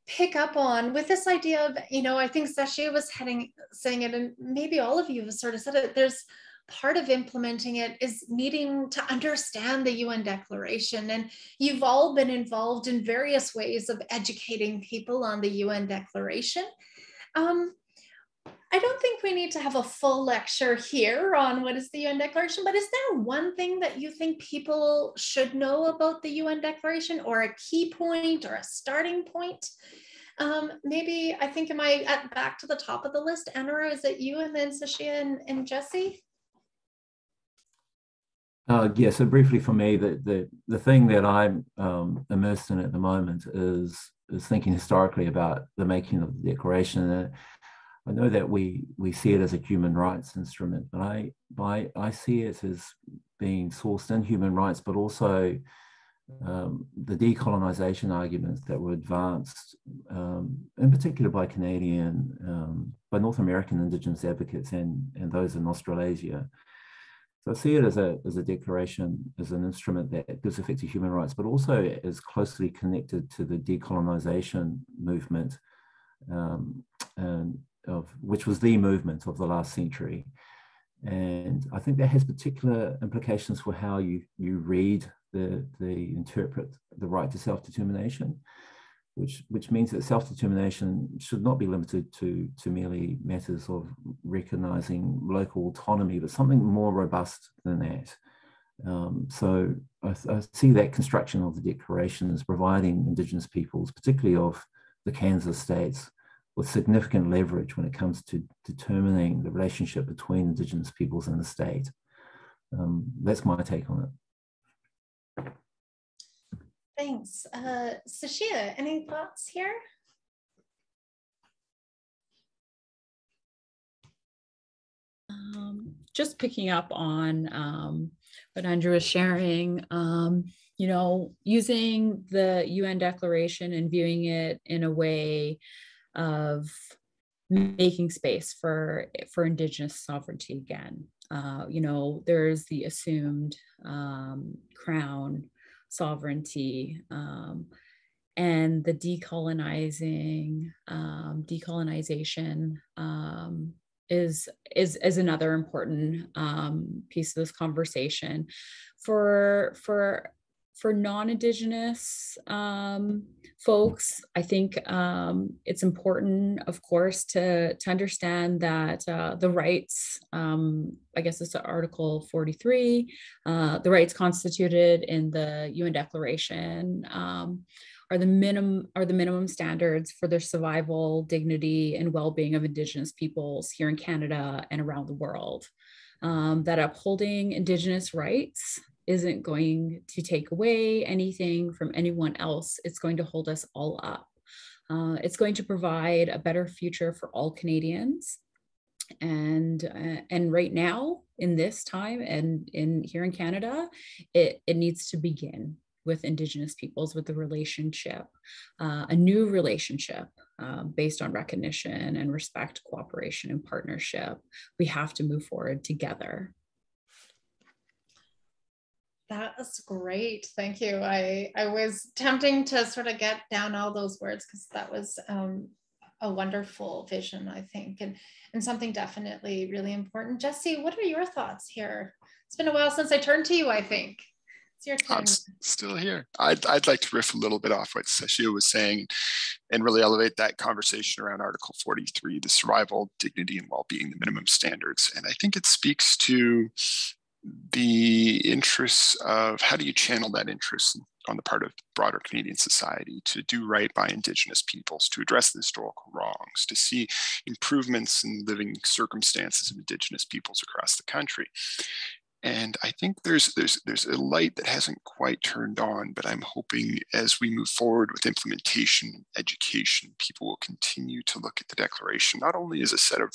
pick up on with this idea of, I think Sashia was saying it, and maybe all of you have sort of said it, there's part of implementing it is needing to understand the UN Declaration, and you've all been involved in various ways of educating people on the UN Declaration. I don't think we need to have a full lecture here on what is the UN Declaration, but is there one thing that you think people should know about the UN Declaration, or a key point or a starting point? Maybe, I think, am I back to the top of the list? Anaru, is it you, and then Sashia and Jesse? Yeah, so briefly for me, the thing that I'm immersed in at the moment is thinking historically about the making of the Declaration. I know that we see it as a human rights instrument, but I see it as being sourced in human rights, but also the decolonization arguments that were advanced, in particular by by North American Indigenous advocates and those in Australasia. So I see it as a declaration, as an instrument that gives effect to human rights, but also is closely connected to the decolonization movement, which was the movement of the last century. And I think that has particular implications for how you read interpret the right to self-determination, which means that self-determination should not be limited to merely matters of recognizing local autonomy, but something more robust than that. So I see that construction of the Declaration as providing Indigenous peoples, particularly of the Kansas states, with significant leverage when it comes to determining the relationship between Indigenous peoples and the state. That's my take on it. Thanks. Sashia, any thoughts here? Just picking up on what Andrew was sharing, using the UN Declaration and viewing it in a way of making space for Indigenous sovereignty again. There's the assumed crown sovereignty, and the decolonization is another important piece of this conversation. For non-Indigenous folks, I think it's important, of course, to understand that the rights, I guess it's Article 43, the rights constituted in the UN Declaration are the minimum standards for the survival, dignity, and well-being of Indigenous peoples here in Canada and around the world. That upholding Indigenous rights isn't going to take away anything from anyone else. It's going to hold us all up. It's going to provide a better future for all Canadians. And right now, in this time, and here in Canada, it needs to begin. with Indigenous peoples, with the relationship, a new relationship based on recognition and respect, cooperation, and partnership. We have to move forward together. That was great. Thank you. I was tempting to sort of get down all those words because that was a wonderful vision, I think, and something definitely really important. Jesse, what are your thoughts here? It's been a while since I turned to you, I think. It's your turn. I'm still here. I'd like to riff a little bit off what Sashia was saying and really elevate that conversation around Article 43, the survival, dignity, and well-being, the minimum standards. And I think it speaks to the interests of how do you channel that interest on the part of broader Canadian society to do right by Indigenous peoples, to address the historical wrongs, to see improvements in living circumstances of Indigenous peoples across the country. And I think there's a light that hasn't quite turned on, but I'm hoping as we move forward with implementation, education, people will continue to look at the Declaration, not only as a set of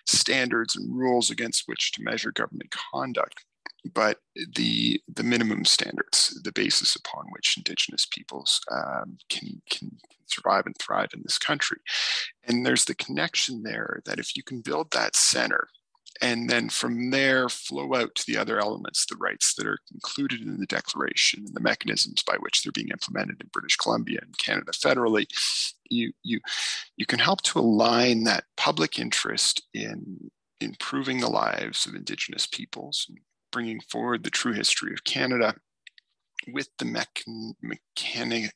standards and rules against which to measure government conduct, but the minimum standards, the basis upon which Indigenous peoples can survive and thrive in this country. And there's the connection there that if you can build that center, and then from there flow out to the other elements, the rights that are included in the Declaration and the mechanisms by which they're being implemented in British Columbia and Canada federally, you can help to align that public interest in improving the lives of Indigenous peoples and bringing forward the true history of Canada with the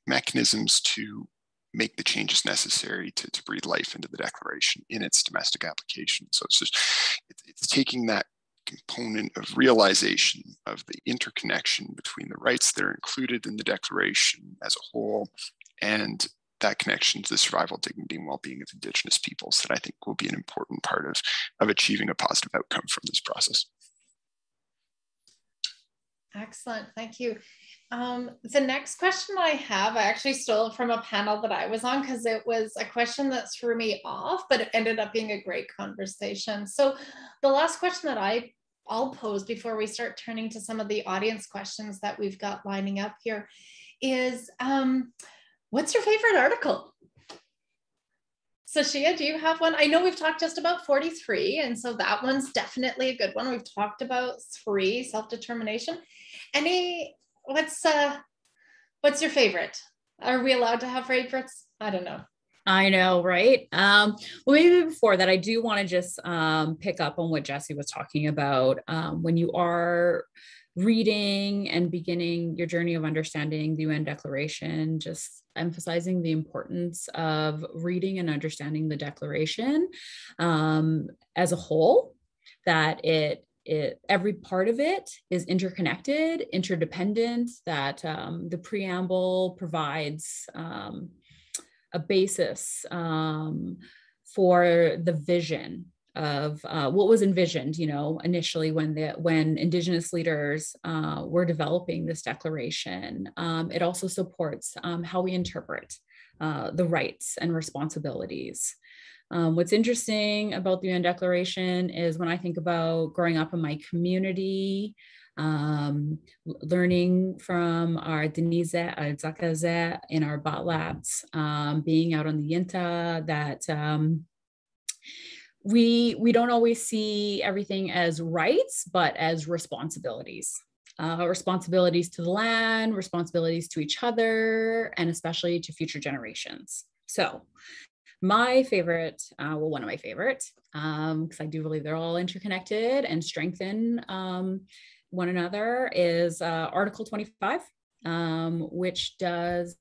mechanisms to make the changes necessary to breathe life into the Declaration in its domestic application. So it's taking that component of realization of the interconnection between the rights that are included in the Declaration as a whole and that connection to the survival, dignity, and well-being of Indigenous peoples that I think will be an important part of achieving a positive outcome from this process. Excellent, thank you. The next question I have, I actually stole it from a panel that I was on because it was a question that threw me off, but it ended up being a great conversation. So the last question that I'll pose before we start turning to some of the audience questions that we've got lining up here is, what's your favorite article? Sashia, do you have one? I know we've talked just about 43, and so that one's definitely a good one. We've talked about 3, self-determination. What's your favorite? Are we allowed to have favorites? I don't know. I know, right? Well, maybe before that, I do want to just pick up on what Jesse was talking about. When you are reading and beginning your journey of understanding the UN Declaration, just emphasizing the importance of reading and understanding the Declaration as a whole, that every part of it is interconnected, interdependent, that the preamble provides a basis for the vision of what was envisioned, initially when Indigenous leaders were developing this declaration. It also supports how we interpret the rights and responsibilities. What's interesting about the UN Declaration is when I think about growing up in my community, learning from our Denise, our Zakaze in our Batlats, being out on the Yinta, that we don't always see everything as rights, but as responsibilities. Responsibilities to the land, responsibilities to each other, and especially to future generations. So my favorite, one of my favorites, because I do believe they're all interconnected and strengthen one another, is Article 25, which does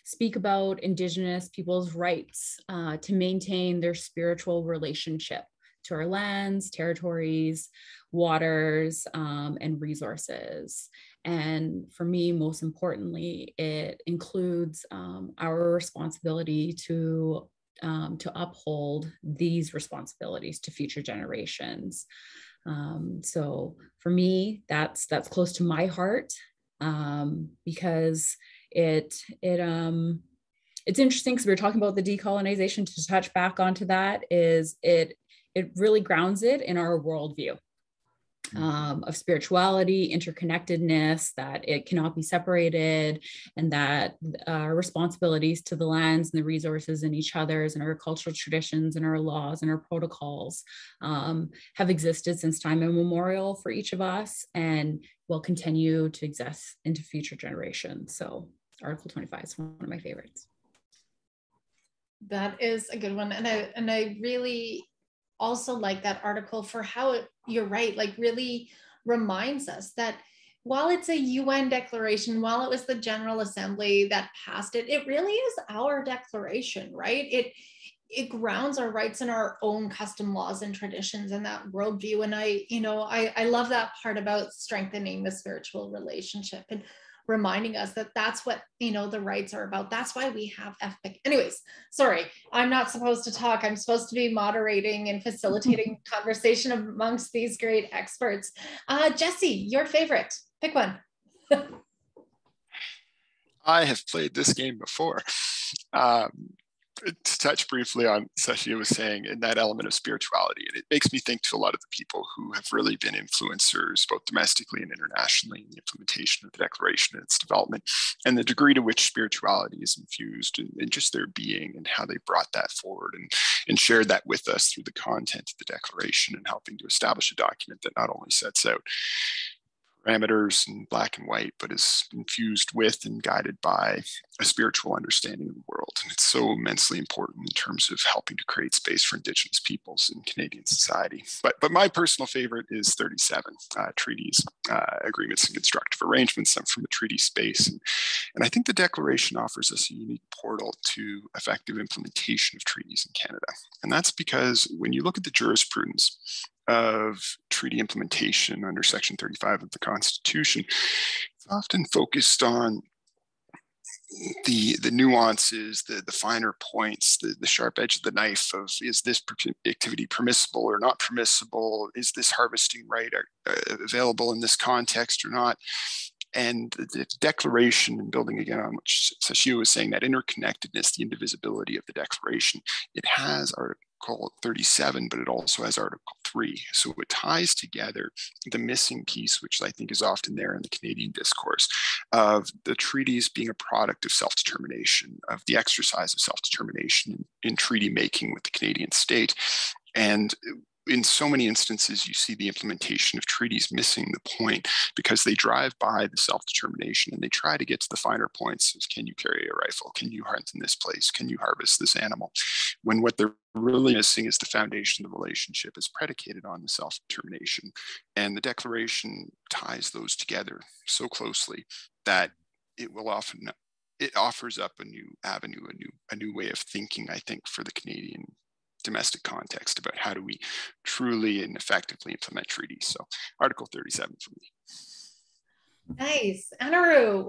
speak about Indigenous people's rights to maintain their spiritual relationship to our lands, territories, waters, and resources. And for me, most importantly, it includes our responsibility to uphold these responsibilities to future generations. So for me, that's close to my heart, because it's interesting because we were talking about the decolonization. To touch back onto that, is it really grounds it in our worldview. of spirituality, interconnectedness, that it cannot be separated, and that our responsibilities to the lands and the resources and each other's and our cultural traditions and our laws and our protocols have existed since time immemorial for each of us and will continue to exist into future generations. So Article 25 is one of my favorites. That is a good one. And I really also like that article for how you're right, like really reminds us that while it's a UN declaration, while it was the General Assembly that passed it, it really is our declaration, right? It grounds our rights in our own custom laws and traditions and that worldview. And I love that part about strengthening the spiritual relationship and reminding us that that's what, the rights are about. That's why we have FPIC. Anyways, sorry, I'm not supposed to talk. I'm supposed to be moderating and facilitating conversation amongst these great experts. Jesse, your favorite, pick one. I have played this game before. To touch briefly on Sashia was saying in that element of spirituality, and it makes me think to a lot of the people who have really been influencers both domestically and internationally in the implementation of the declaration and its development, and the degree to which spirituality is infused in just their being and how they brought that forward and shared that with us through the content of the declaration and helping to establish a document that not only sets out parameters in black and white, but is infused with and guided by a spiritual understanding of the world. And it's so immensely important in terms of helping to create space for Indigenous peoples in Canadian society. But my personal favorite is 37, treaties, agreements, and constructive arrangements. I'm from a treaty space. And I think the Declaration offers us a unique portal to effective implementation of treaties in Canada. And that's because when you look at the jurisprudence of treaty implementation under Section 35 of the Constitution, it's often focused on the nuances, the finer points, the sharp edge of the knife of, is this activity permissible or not permissible? Is this harvesting right available in this context or not? And the declaration, and building again on what Sashia was saying, that interconnectedness, the indivisibility of the declaration, it has Article 37, but it also has Article 3. So it ties together the missing piece, which I think is often there in the Canadian discourse, of the treaties being a product of self-determination, of the exercise of self-determination in treaty making with the Canadian state. And in so many instances, you see the implementation of treaties missing the point because they drive by the self-determination and they try to get to the finer points of, can you carry a rifle? Can you hunt in this place? Can you harvest this animal? When what they're really missing is the foundation of the relationship is predicated on the self-determination. And the declaration ties those together so closely that it offers up a new avenue, a new way of thinking, I think, for the Canadian domestic context about how do we truly and effectively implement treaties. So Article 37 for me. Nice. Anaru,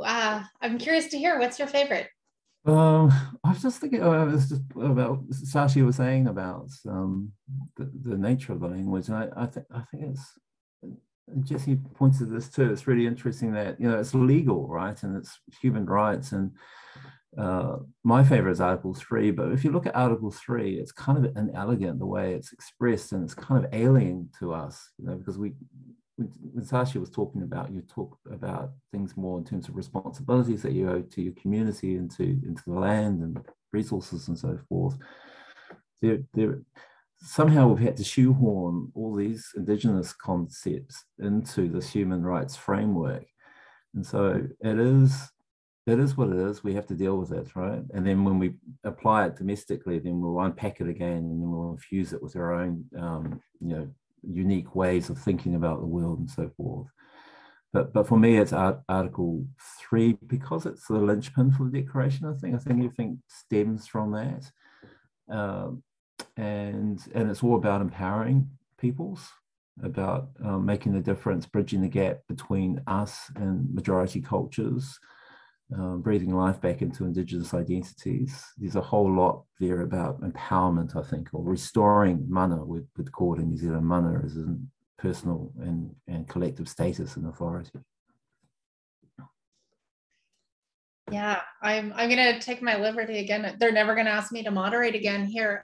I'm curious to hear, what's your favorite? I was just thinking about Sashia was saying about the nature of the language, and I think it's, and Jesse points to this too, it's really interesting that, it's legal, right, and it's human rights, and my favorite is Article 3, but if you look at Article 3, it's kind of inelegant the way it's expressed, and it's kind of alien to us, because when Sashia was talking about, you talk about things more in terms of responsibilities that you owe to your community and to the land and resources and so forth. Somehow we've had to shoehorn all these Indigenous concepts into this human rights framework, and so it is what it is. We have to deal with it, right? And then when we apply it domestically, then we'll unpack it again, and then we'll infuse it with our own, unique ways of thinking about the world and so forth. But for me, it's Article 3 because it's the linchpin for the declaration. I think everything stems from that, and it's all about empowering peoples, about making a difference, bridging the gap between us and majority cultures. Breathing life back into Indigenous identities. There's a whole lot there about empowerment, I think, or restoring mana, we'd call it in New Zealand, mana as in personal and collective status and authority. Yeah, I'm gonna take my liberty again. They're never gonna ask me to moderate again here.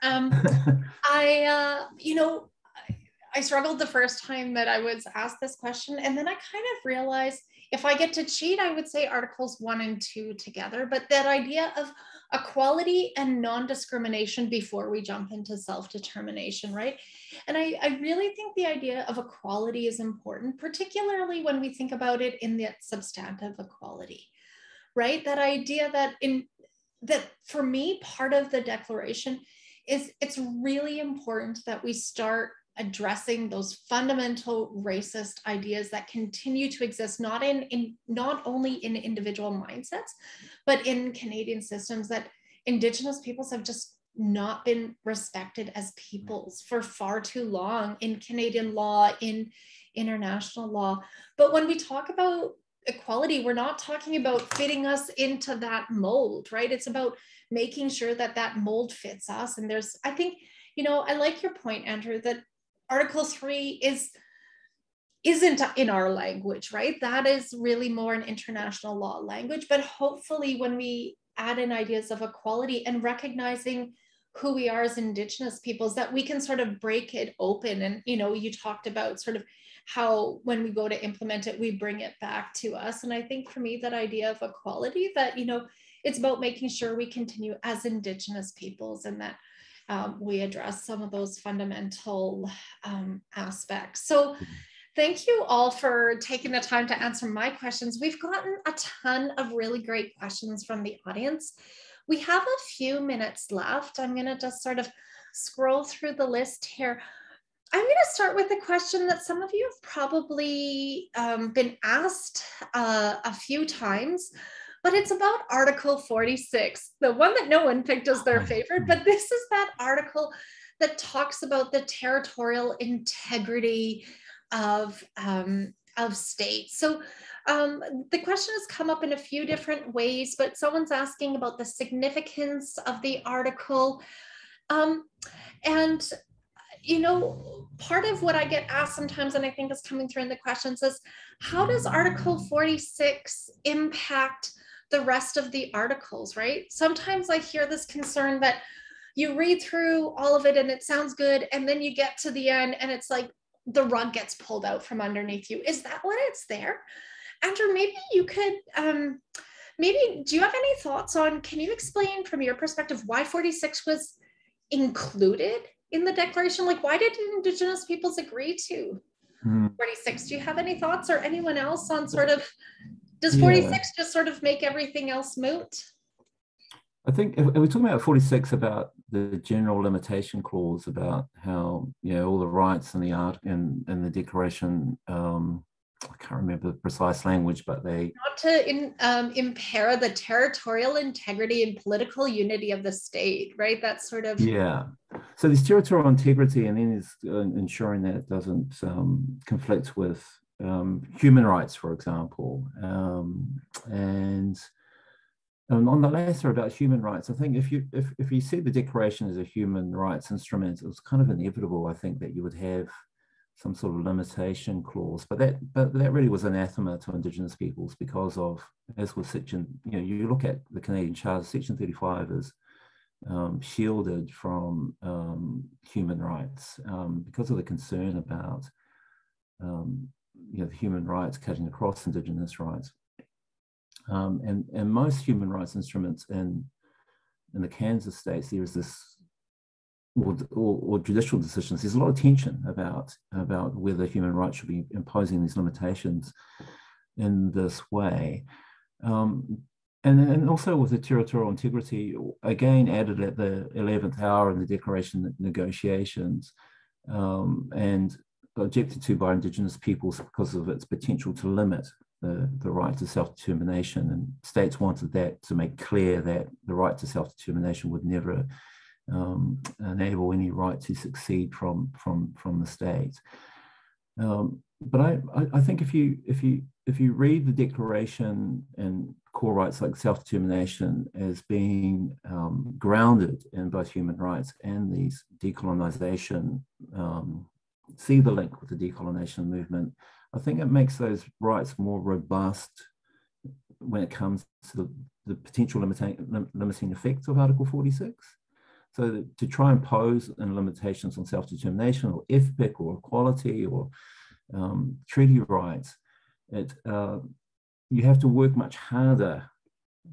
I I struggled the first time that I was asked this question. And then I kind of realized if I get to cheat, I would say Articles 1 and 2 together. But that idea of equality and non-discrimination before we jump into self-determination, right? And I really think the idea of equality is important, particularly when we think about it in the substantive equality, right? That idea that for me, part of the declaration is it's really important that we start addressing those fundamental racist ideas that continue to exist, not only in individual mindsets, but in Canadian systems, that Indigenous peoples have just not been respected as peoples for far too long in Canadian law, in international law. But when we talk about equality, we're not talking about fitting us into that mold, right? It's about making sure that that mold fits us. And I think, I like your point, Andrew, that Article 3 isn't in our language, right? That is really more an international law language. But hopefully when we add in ideas of equality and recognizing who we are as Indigenous peoples, that we can sort of break it open. And, you talked about sort of how when we go to implement it, we bring it back to us. And I think for me, that idea of equality, that, it's about making sure we continue as Indigenous peoples and that we address some of those fundamental aspects. So thank you all for taking the time to answer my questions. We've gotten a ton of really great questions from the audience. We have a few minutes left. I'm going to just sort of scroll through the list here. I'm going to start with a question that some of you have probably been asked a few times, but it's about Article 46, the one that no one picked as their favorite, but this is that article that talks about the territorial integrity of states. So the question has come up in a few different ways, but someone's asking about the significance of the article. And part of what I get asked sometimes, and I think is coming through in the questions, is how does Article 46 impact the rest of the articles, right? Sometimes I hear this concern that you read through all of it and it sounds good, and then you get to the end and it's like the rug gets pulled out from underneath you. Is that what it's there? Andrew, maybe you could, do you have any thoughts on, can you explain from your perspective why 46 was included in the declaration? Like, why did Indigenous peoples agree to 46? Do you have any thoughts, or anyone else on sort of, does 46 just sort of make everything else moot? I think if we're talking about 46 about the general limitation clause about how, all the rights in the art and the declaration, I can't remember the precise language, but they... Not to impair the territorial integrity and political unity of the state, right? That's sort of... Yeah. So there's territorial integrity, and then there's ensuring that it doesn't conflict with human rights, for example. And on the latter about human rights, I think if you see the declaration as a human rights instrument, it was kind of inevitable, I think, that you would have some sort of limitation clause, but that really was anathema to Indigenous peoples because of, as with section, you look at the Canadian Charter, section 35 is shielded from human rights because of the concern about the human rights cutting across Indigenous rights, and most human rights instruments in the Kansas states, there is this. Or judicial decisions, there's a lot of tension about whether human rights should be imposing these limitations in this way. And also with the territorial integrity, again added at the 11th hour in the declaration negotiations, and objected to by Indigenous peoples because of its potential to limit the right to self-determination. And states wanted that to make clear that the right to self-determination would never enable any right to succeed from the state. But I think if you read the declaration and core rights like self-determination as being grounded in both human rights and these decolonization, see the link with the decolonization movement, I think it makes those rights more robust when it comes to the potential limiting effects of Article 46. So to try and pose limitations on self-determination or FPIC or equality or treaty rights, you have to work much harder,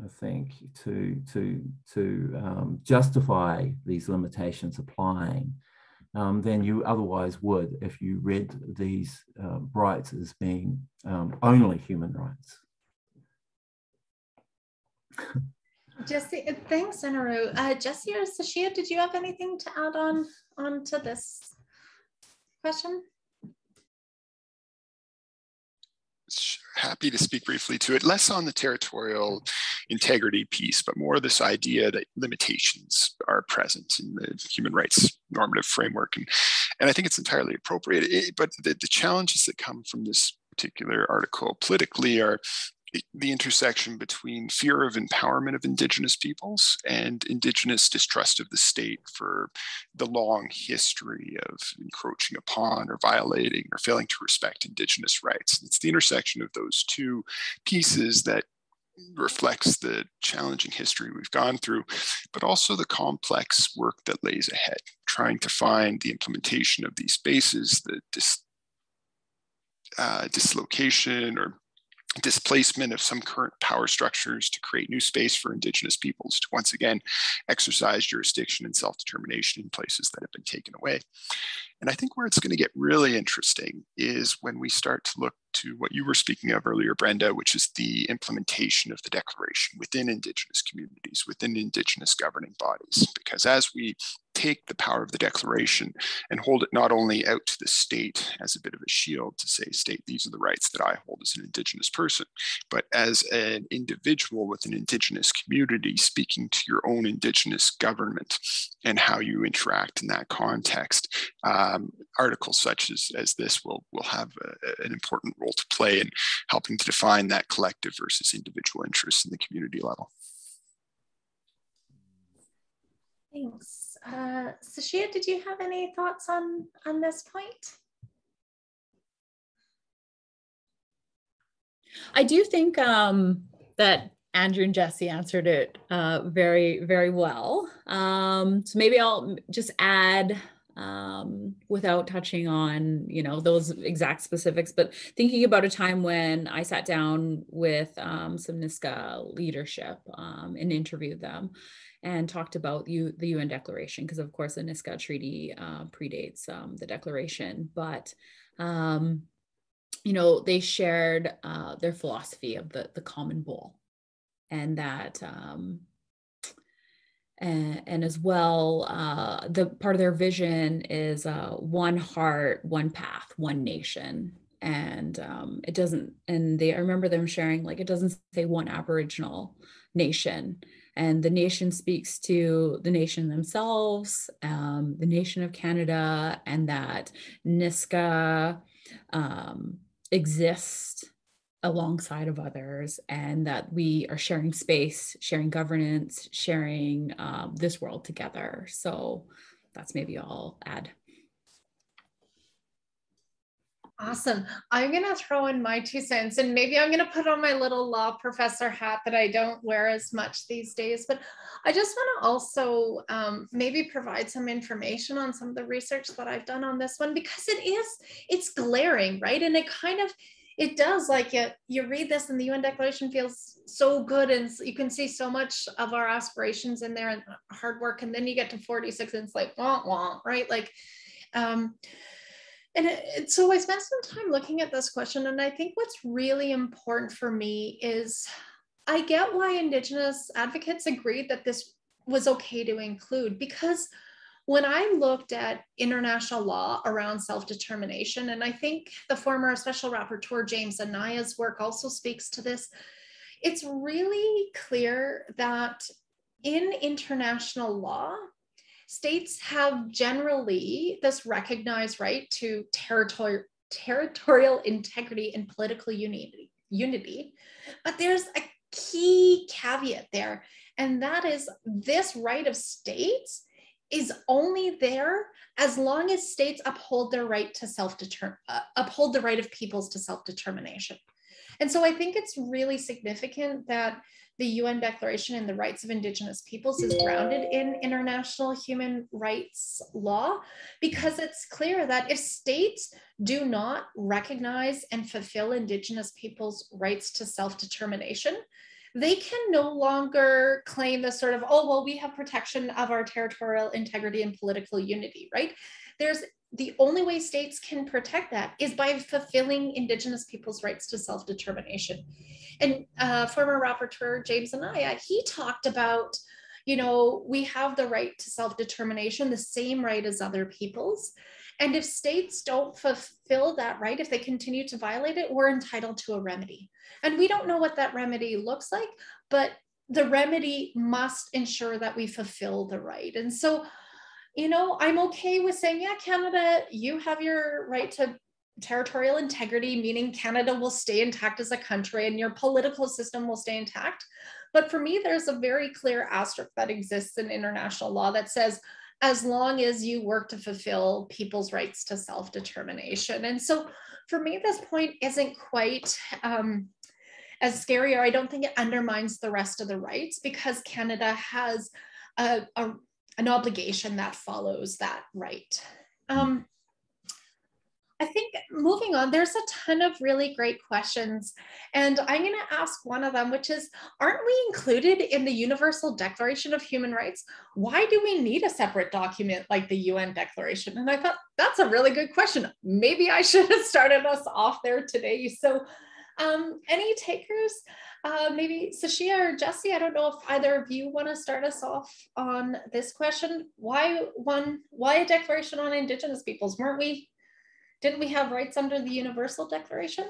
I think, to justify these limitations applying than you otherwise would if you read these rights as being only human rights. Jesse, thanks, Anaru. Jesse or Sashia, did you have anything to add on to this question? Sure. Happy to speak briefly to it, less on the territorial integrity piece, but more this idea that limitations are present in the human rights normative framework. And I think it's entirely appropriate. But the challenges that come from this particular article politically are the intersection between fear of empowerment of Indigenous peoples and Indigenous distrust of the state for the long history of encroaching upon or violating or failing to respect Indigenous rights. It's the intersection of those two pieces that reflects the challenging history we've gone through, but also the complex work that lays ahead, trying to find the implementation of these spaces, the dislocation or displacement of some current power structures to create new space for Indigenous peoples to once again exercise jurisdiction and self-determination in places that have been taken away. And I think where it's going to get really interesting is when we start to look to what you were speaking of earlier, Brenda, which is the implementation of the declaration within Indigenous communities, within Indigenous governing bodies. Because as we take the power of the declaration and hold it not only out to the state as a bit of a shield to say, state, these are the rights that I hold as an Indigenous person, but as an individual with an Indigenous community speaking to your own Indigenous government and how you interact in that context, articles such as this will have an important role to play in helping to define that collective versus individual interests in the community level. Thanks. Sashia, did you have any thoughts on this point? I do think that Andrew and Jesse answered it very, very well. So maybe I'll just add without touching on, those exact specifics, but thinking about a time when I sat down with some Niska leadership and interviewed them and talked about the UN Declaration, because of course the Niska Treaty predates the Declaration, but they shared their philosophy of the common goal, and that and as well, the part of their vision is one heart, one path, one nation. And it doesn't, and I remember them sharing, like, it doesn't say one Aboriginal nation. And the nation speaks to the nation themselves, the nation of Canada, and that Niska exists alongside of others, and that we are sharing space, sharing governance, sharing this world together. So that's maybe all I'll add. Awesome. I'm going to throw in my 2 cents, and maybe I'm going to put on my little law professor hat that I don't wear as much these days, but I just want to also maybe provide some information on some of the research that I've done on this one, because it's glaring, right? And it does, like, you read this and the UN Declaration feels so good, and you can see so much of our aspirations in there and hard work, and then you get to 46 and it's like, wah, wah, right? Like, so I spent some time looking at this question, and I think what's really important for me is I get why Indigenous advocates agreed that this was okay to include, because when I looked at international law around self-determination, and I think the former Special Rapporteur James Anaya's work also speaks to this, it's really clear that in international law, states have generally this recognized right to territorial integrity and political unity. But there's a key caveat there, and that is this right of states is only there as long as states uphold their right to uphold the right of peoples to self-determination. And so I think it's really significant that the UN Declaration and the Rights of Indigenous Peoples is grounded in international human rights law, because it's clear that if states do not recognize and fulfill Indigenous peoples' rights to self-determination, they can no longer claim the sort of, oh, well, we have protection of our territorial integrity and political unity, right? The only way states can protect that is by fulfilling Indigenous peoples' rights to self-determination. And former rapporteur James Anaya, he talked about, you know, we have the right to self-determination, the same right as other peoples. And if states don't fulfill that right, if they continue to violate it, we're entitled to a remedy. And we don't know what that remedy looks like, but the remedy must ensure that we fulfill the right. And so, you know, I'm okay with saying, yeah, Canada, you have your right to territorial integrity, meaning Canada will stay intact as a country and your political system will stay intact. But for me, there's a very clear asterisk that exists in international law that says, as long as you work to fulfill people's rights to self-determination. And so for me, this point isn't quite as scary, or I don't think it undermines the rest of the rights, because Canada has an obligation that follows that right. I think moving on, there's a ton of really great questions. And I'm going to ask one of them, which is, aren't we included in the Universal Declaration of Human Rights? Why do we need a separate document like the UN Declaration? And I thought, that's a really good question. Maybe I should have started us off there today. So any takers? Maybe Sashia or Jesse, I don't know if either of you want to start us off on this question. Why a declaration on Indigenous peoples? Didn't we have rights under the Universal Declaration?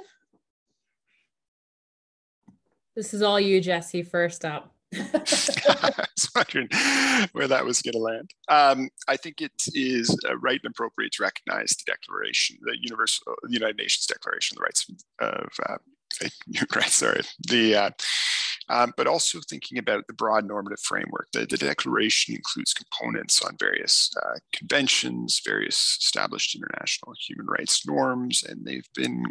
This is all you, Jesse, first up. I was wondering where that was going to land. I think it is right and appropriate to recognize the declaration, the United Nations Declaration, the rights of human rights, but also thinking about the broad normative framework. The declaration includes components on various conventions, various established international human rights norms, and they've been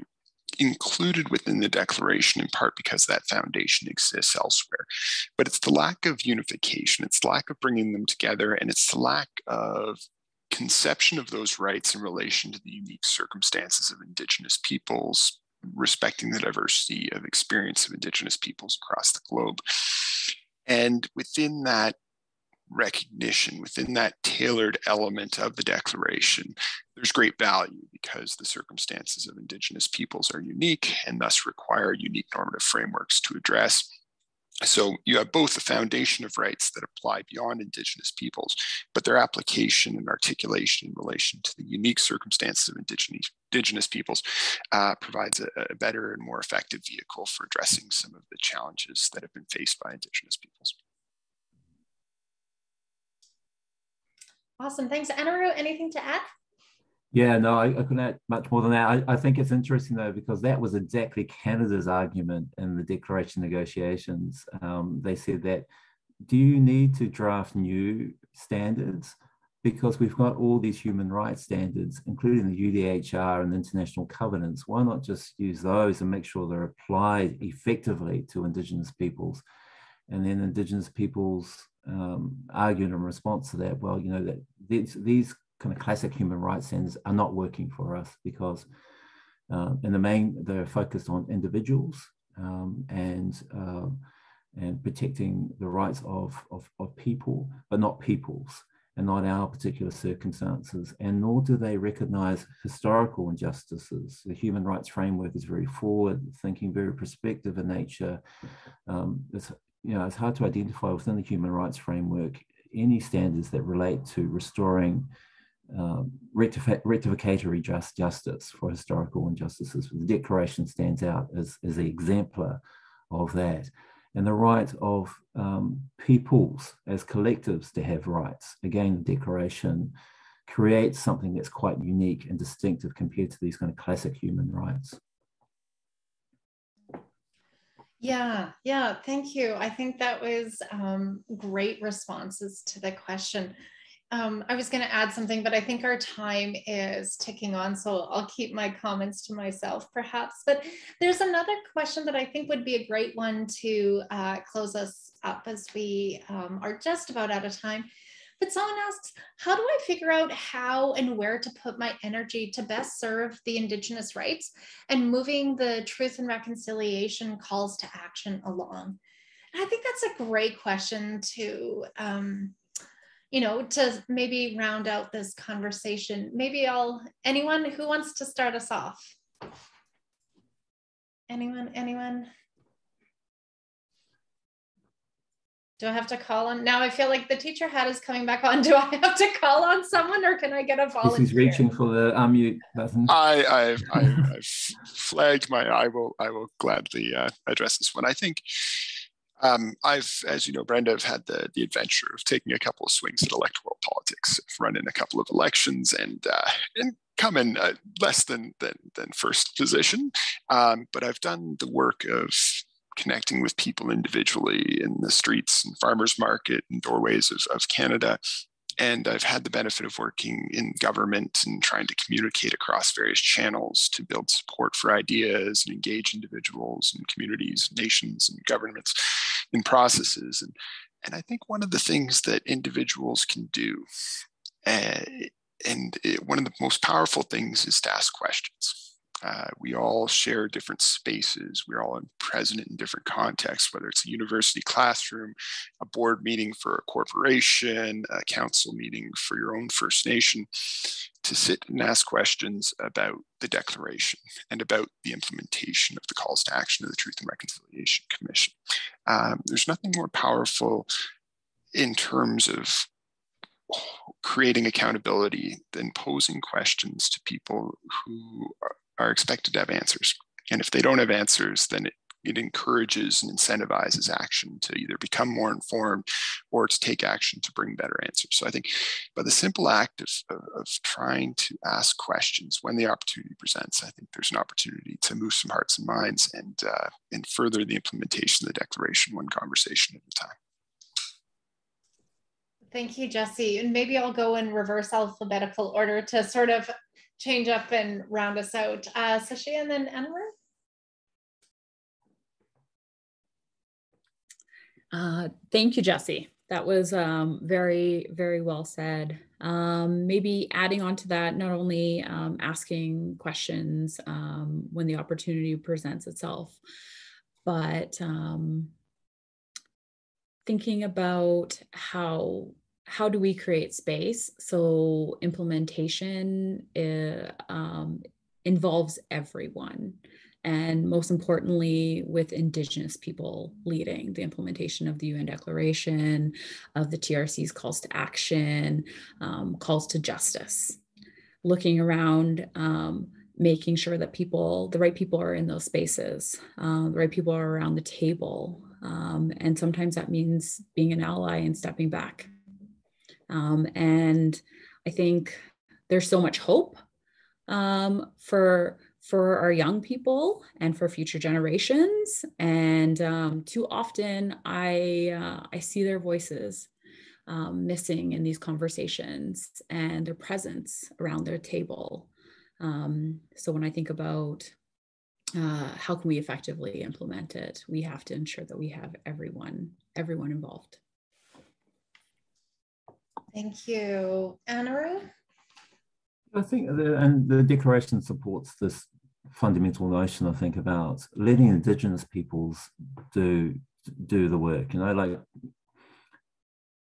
included within the declaration in part because that foundation exists elsewhere. But it's the lack of unification, it's the lack of bringing them together, and it's the lack of conception of those rights in relation to the unique circumstances of Indigenous peoples, respecting the diversity of experience of Indigenous peoples across the globe. And within that recognition, within that tailored element of the declaration, there's great value because the circumstances of Indigenous peoples are unique and thus require unique normative frameworks to address. So you have both the foundation of rights that apply beyond Indigenous peoples, but their application and articulation in relation to the unique circumstances of Indigenous peoples provides a better and more effective vehicle for addressing some of the challenges that have been faced by Indigenous peoples. Awesome, thanks. Anaru, anything to add? Yeah, no, I couldn't add much more than that. I think it's interesting, though, because that was exactly Canada's argument in the declaration negotiations. They said that, do you need to draft new standards? Because we've got all these human rights standards, including the UDHR and international covenants. Why not just use those and make sure they're applied effectively to Indigenous peoples? And then Indigenous peoples argued in response to that, well, you know, that these kind of classic human rights standards are not working for us because in the main, they're focused on individuals and protecting the rights of people, but not peoples, and not our particular circumstances, and nor do they recognize historical injustices. The human rights framework is very forward-thinking, very prospective in nature. It's hard to identify within the human rights framework any standards that relate to restoring rectificatory justice for historical injustices. The Declaration stands out as the exemplar of that. And the right of peoples as collectives to have rights. Again, the Declaration creates something that's quite unique and distinctive compared to these kind of classic human rights. Yeah, thank you. I think that was great responses to the question. I was going to add something, but I think our time is ticking on, so I'll keep my comments to myself perhaps. But there's another question that I think would be a great one to close us up, as we are just about out of time. But someone asks, how do I figure out how and where to put my energy to best serve the Indigenous rights and moving the truth and reconciliation calls to action along? And I think that's a great question to, you know, to maybe round out this conversation. Maybe anyone who wants to start us off? Anyone? Do I have to call on? Now I feel like the teacher hat is coming back on. Do I have to call on someone, or can I get a volunteer? She's reaching for the unmute button. I've flagged my. I will gladly address this one. I think I've, as you know, Brenda, have had the adventure of taking a couple of swings at electoral politics. I've run in a couple of elections and come in less than first position, but I've done the work of connecting with people individually in the streets and farmers market and doorways of Canada. And I've had the benefit of working in government and trying to communicate across various channels to build support for ideas and engage individuals and communities, nations and governments in processes. And I think one of the things that individuals can do, one of the most powerful things, is to ask questions. We all share different spaces. We're all present in different contexts, whether it's a university classroom, a board meeting for a corporation, a council meeting for your own First Nation, to sit and ask questions about the Declaration and about the implementation of the calls to action of the Truth and Reconciliation Commission. There's nothing more powerful in terms of creating accountability than posing questions to people who are expected to have answers. And if they don't have answers, then it encourages and incentivizes action to either become more informed or to take action to bring better answers. So I think by the simple act of trying to ask questions when the opportunity presents, I think there's an opportunity to move some hearts and minds and further the implementation of the Declaration one conversation at a time. Thank you, Jesse. And maybe I'll go in reverse alphabetical order to sort of change up and round us out. Sashia and then Anaru. Thank you, Jesse. That was very, very well said. Maybe adding on to that, not only asking questions when the opportunity presents itself, but thinking about how do we create space? So implementation involves everyone. And most importantly, with Indigenous people leading the implementation of the UN Declaration, of the TRC's calls to action, calls to justice. Looking around, making sure that the right people are in those spaces, the right people are around the table. And sometimes that means being an ally and stepping back. And I think there's so much hope for our young people and for future generations. And too often I see their voices missing in these conversations and their presence around their table. So when I think about how can we effectively implement it, we have to ensure that we have everyone involved. Thank you. Anaru? I think the Declaration supports this fundamental notion, I think, about letting Indigenous peoples do the work. You know, like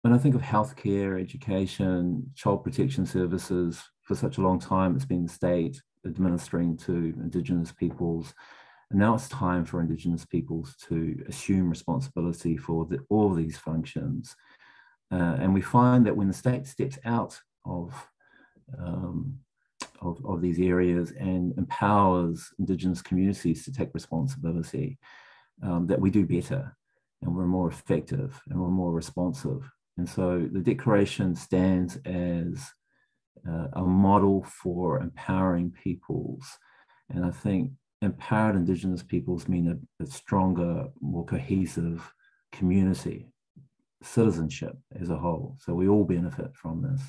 when I think of healthcare, education, child protection services, for such a long time, it's been the state administering to Indigenous peoples. And now it's time for Indigenous peoples to assume responsibility for all of these functions. And we find that when the state steps out of these areas and empowers Indigenous communities to take responsibility, that we do better and we're more effective and we're more responsive. And so the Declaration stands as a model for empowering peoples. And I think empowered Indigenous peoples mean a stronger, more cohesive community, citizenship as a whole. So we all benefit from this.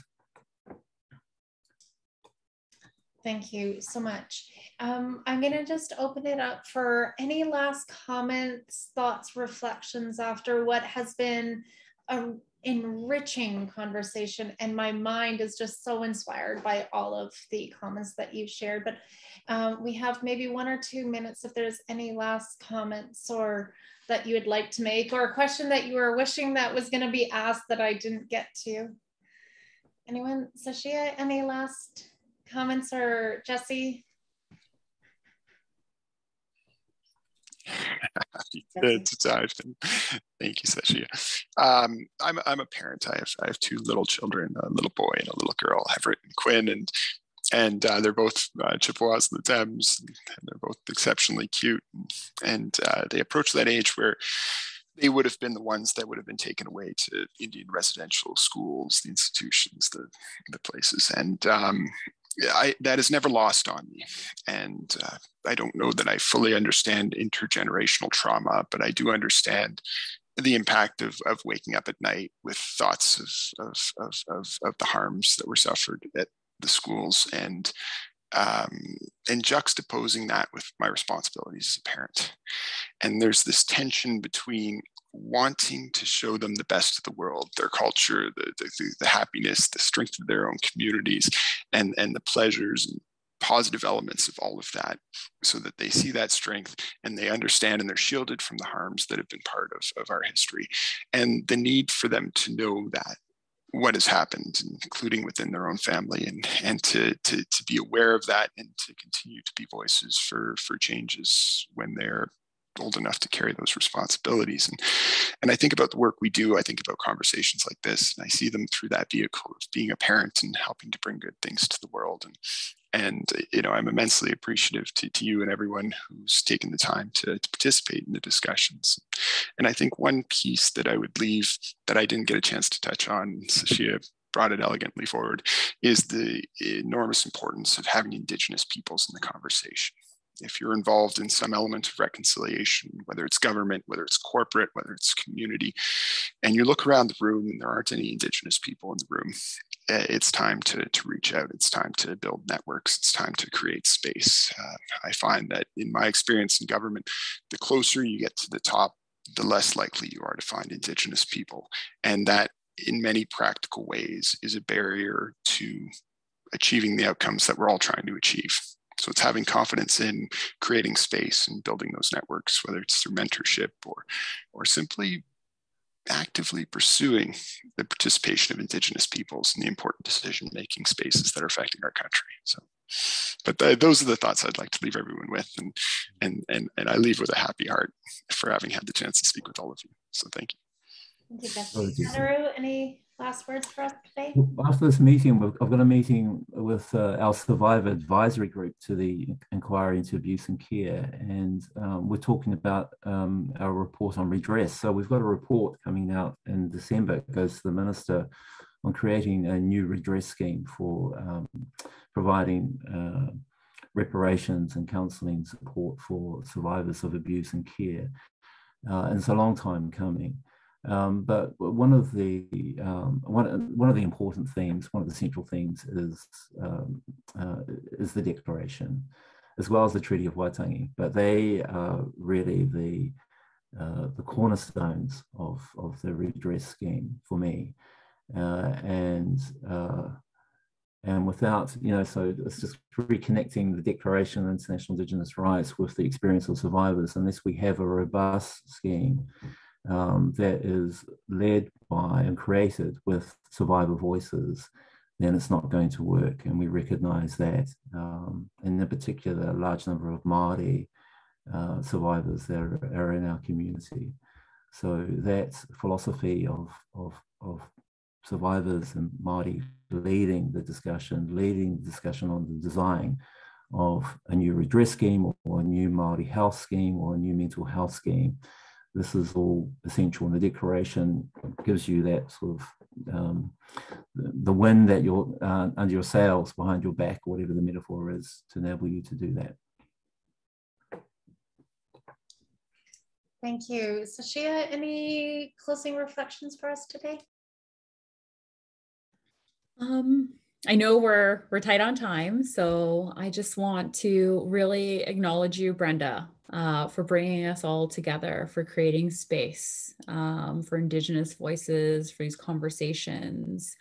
Thank you so much. I'm going to just open it up for any last comments, thoughts, reflections after what has been an enriching conversation. And my mind is just so inspired by all of the comments that you've shared. But we have maybe 1 or 2 minutes if there's any last comments or that you would like to make, or a question that you were wishing that was going to be asked that I didn't get to. Anyone? Sashia, any last comments, or Jesse? Happy to dive in. Thank you, Sashia. I'm a parent. I have 2 little children, a little boy and a little girl, Everett and Quinn, and they're both Chippewas in the Thames, and they're both exceptionally cute. And they approach that age where they would have been the ones that would have been taken away to Indian residential schools, the institutions, the places. And that is never lost on me. And I don't know that I fully understand intergenerational trauma, but I do understand the impact of waking up at night with thoughts of the harms that were suffered at the schools, and juxtaposing that with my responsibilities as a parent. And there's this tension between wanting to show them the best of the world, their culture, the happiness, the strength of their own communities, and the pleasures and positive elements of all of that, so that they see that strength and they understand and they're shielded from the harms that have been part of our history, and the need for them to know that what has happened, including within their own family, and to be aware of that, and to continue to be voices for changes when they're old enough to carry those responsibilities. And I think about the work we do. I think about conversations like this, and I see them through that vehicle of being a parent and helping to bring good things to the world. And you know, I'm immensely appreciative to you and everyone who's taken the time to participate in the discussions. And I think one piece that I would leave that I didn't get a chance to touch on, Sashia brought it elegantly forward, is the enormous importance of having Indigenous peoples in the conversation. If you're involved in some element of reconciliation, whether it's government, whether it's corporate, whether it's community, and you look around the room and there aren't any Indigenous people in the room, it's time to reach out. It's time to build networks. It's time to create space. I find that in my experience in government, the closer you get to the top, the less likely you are to find Indigenous people. And that, in many practical ways, is a barrier to achieving the outcomes that we're all trying to achieve. So it's having confidence in creating space and building those networks, whether it's through mentorship or simply actively pursuing the participation of Indigenous peoples in the important decision-making spaces that are affecting our country. So, but those are the thoughts I'd like to leave everyone with, and I leave with a happy heart for having had the chance to speak with all of you. So thank you. Thank you, Jesse. Anaru, any last words for us today? After this meeting, I've got a meeting with our survivor advisory group to the inquiry into abuse and care, and we're talking about our report on redress. So we've got a report coming out in December. It goes to the minister on creating a new redress scheme for providing reparations and counselling support for survivors of abuse and care. And it's a long time coming. But one of the important themes, one of the central themes, is the Declaration, as well as the Treaty of Waitangi. But they are really the cornerstones of the redress scheme for me, and without, you know, so it's just reconnecting the Declaration of International Indigenous Rights with the experience of survivors. Unless we have a robust scheme that is led by and created with survivor voices, then it's not going to work. And we recognize that. And in particular, a large number of Māori survivors that are in our community. So that philosophy of survivors and Māori leading the discussion on the design of a new redress scheme or a new Māori health scheme or a new mental health scheme. This is all essential, and the Declaration gives you that sort of the wind that you're under your sails, behind your back, or whatever the metaphor is, to enable you to do that. Thank you. Sashia, any closing reflections for us today? I know we're tight on time, so I just want to really acknowledge you, Brenda, for bringing us all together, for creating space for Indigenous voices, for these conversations,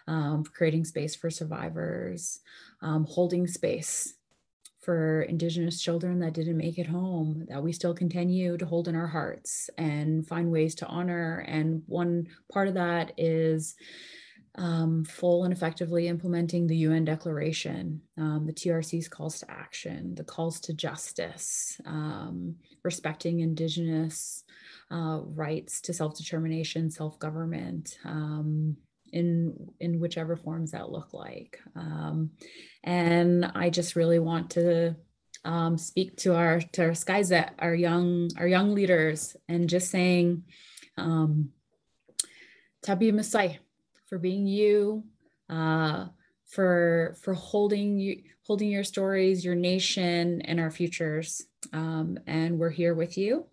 for creating space for survivors, holding space for Indigenous children that didn't make it home, that we still continue to hold in our hearts and find ways to honor. And one part of that is full and effectively implementing the UN Declaration, the TRC's calls to action, the calls to justice, respecting Indigenous rights to self-determination, self-government, in whichever forms that look like. And I just really want to speak to our Skyzet, our young leaders, and just saying, Tabi Masai, for being you, for holding your stories, your nation, and our futures. And we're here with you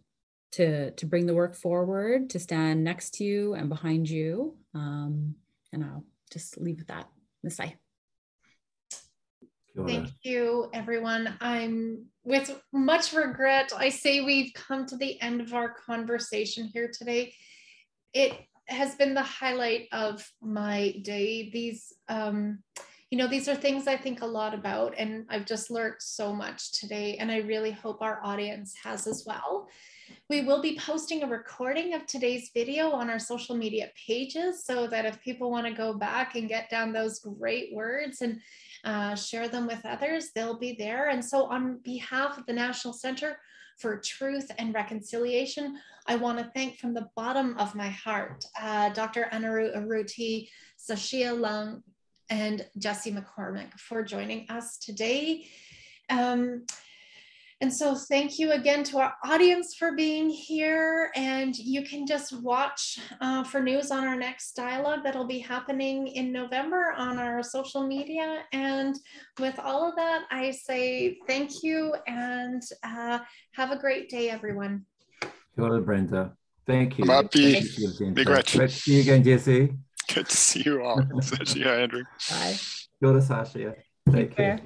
to bring the work forward, to stand next to you and behind you. And I'll just leave with that. Masai. Thank you, everyone. I'm with much regret, I say we've come to the end of our conversation here today. It has been the highlight of my day. These, these are things I think a lot about, and I've just learned so much today, and I really hope our audience has as well. We will be posting a recording of today's video on our social media pages, so that if people want to go back and get down those great words and share them with others, they'll be there. And so on behalf of the National Center for Truth and Reconciliation, I want to thank from the bottom of my heart, Dr. Anaru, Erueti, Sashia Leung, and Jesse McCormick for joining us today. And so thank you again to our audience for being here. And you can just watch for news on our next dialogue that'll be happening in November on our social media. And with all of that, I say thank you and have a great day, everyone. Kia ora, Brenda. Thank you. Big Rich. Great to see you again, Jesse. Good to see you all. Sashia, Andrew. Bye. Kia ora, Sashia. Take care.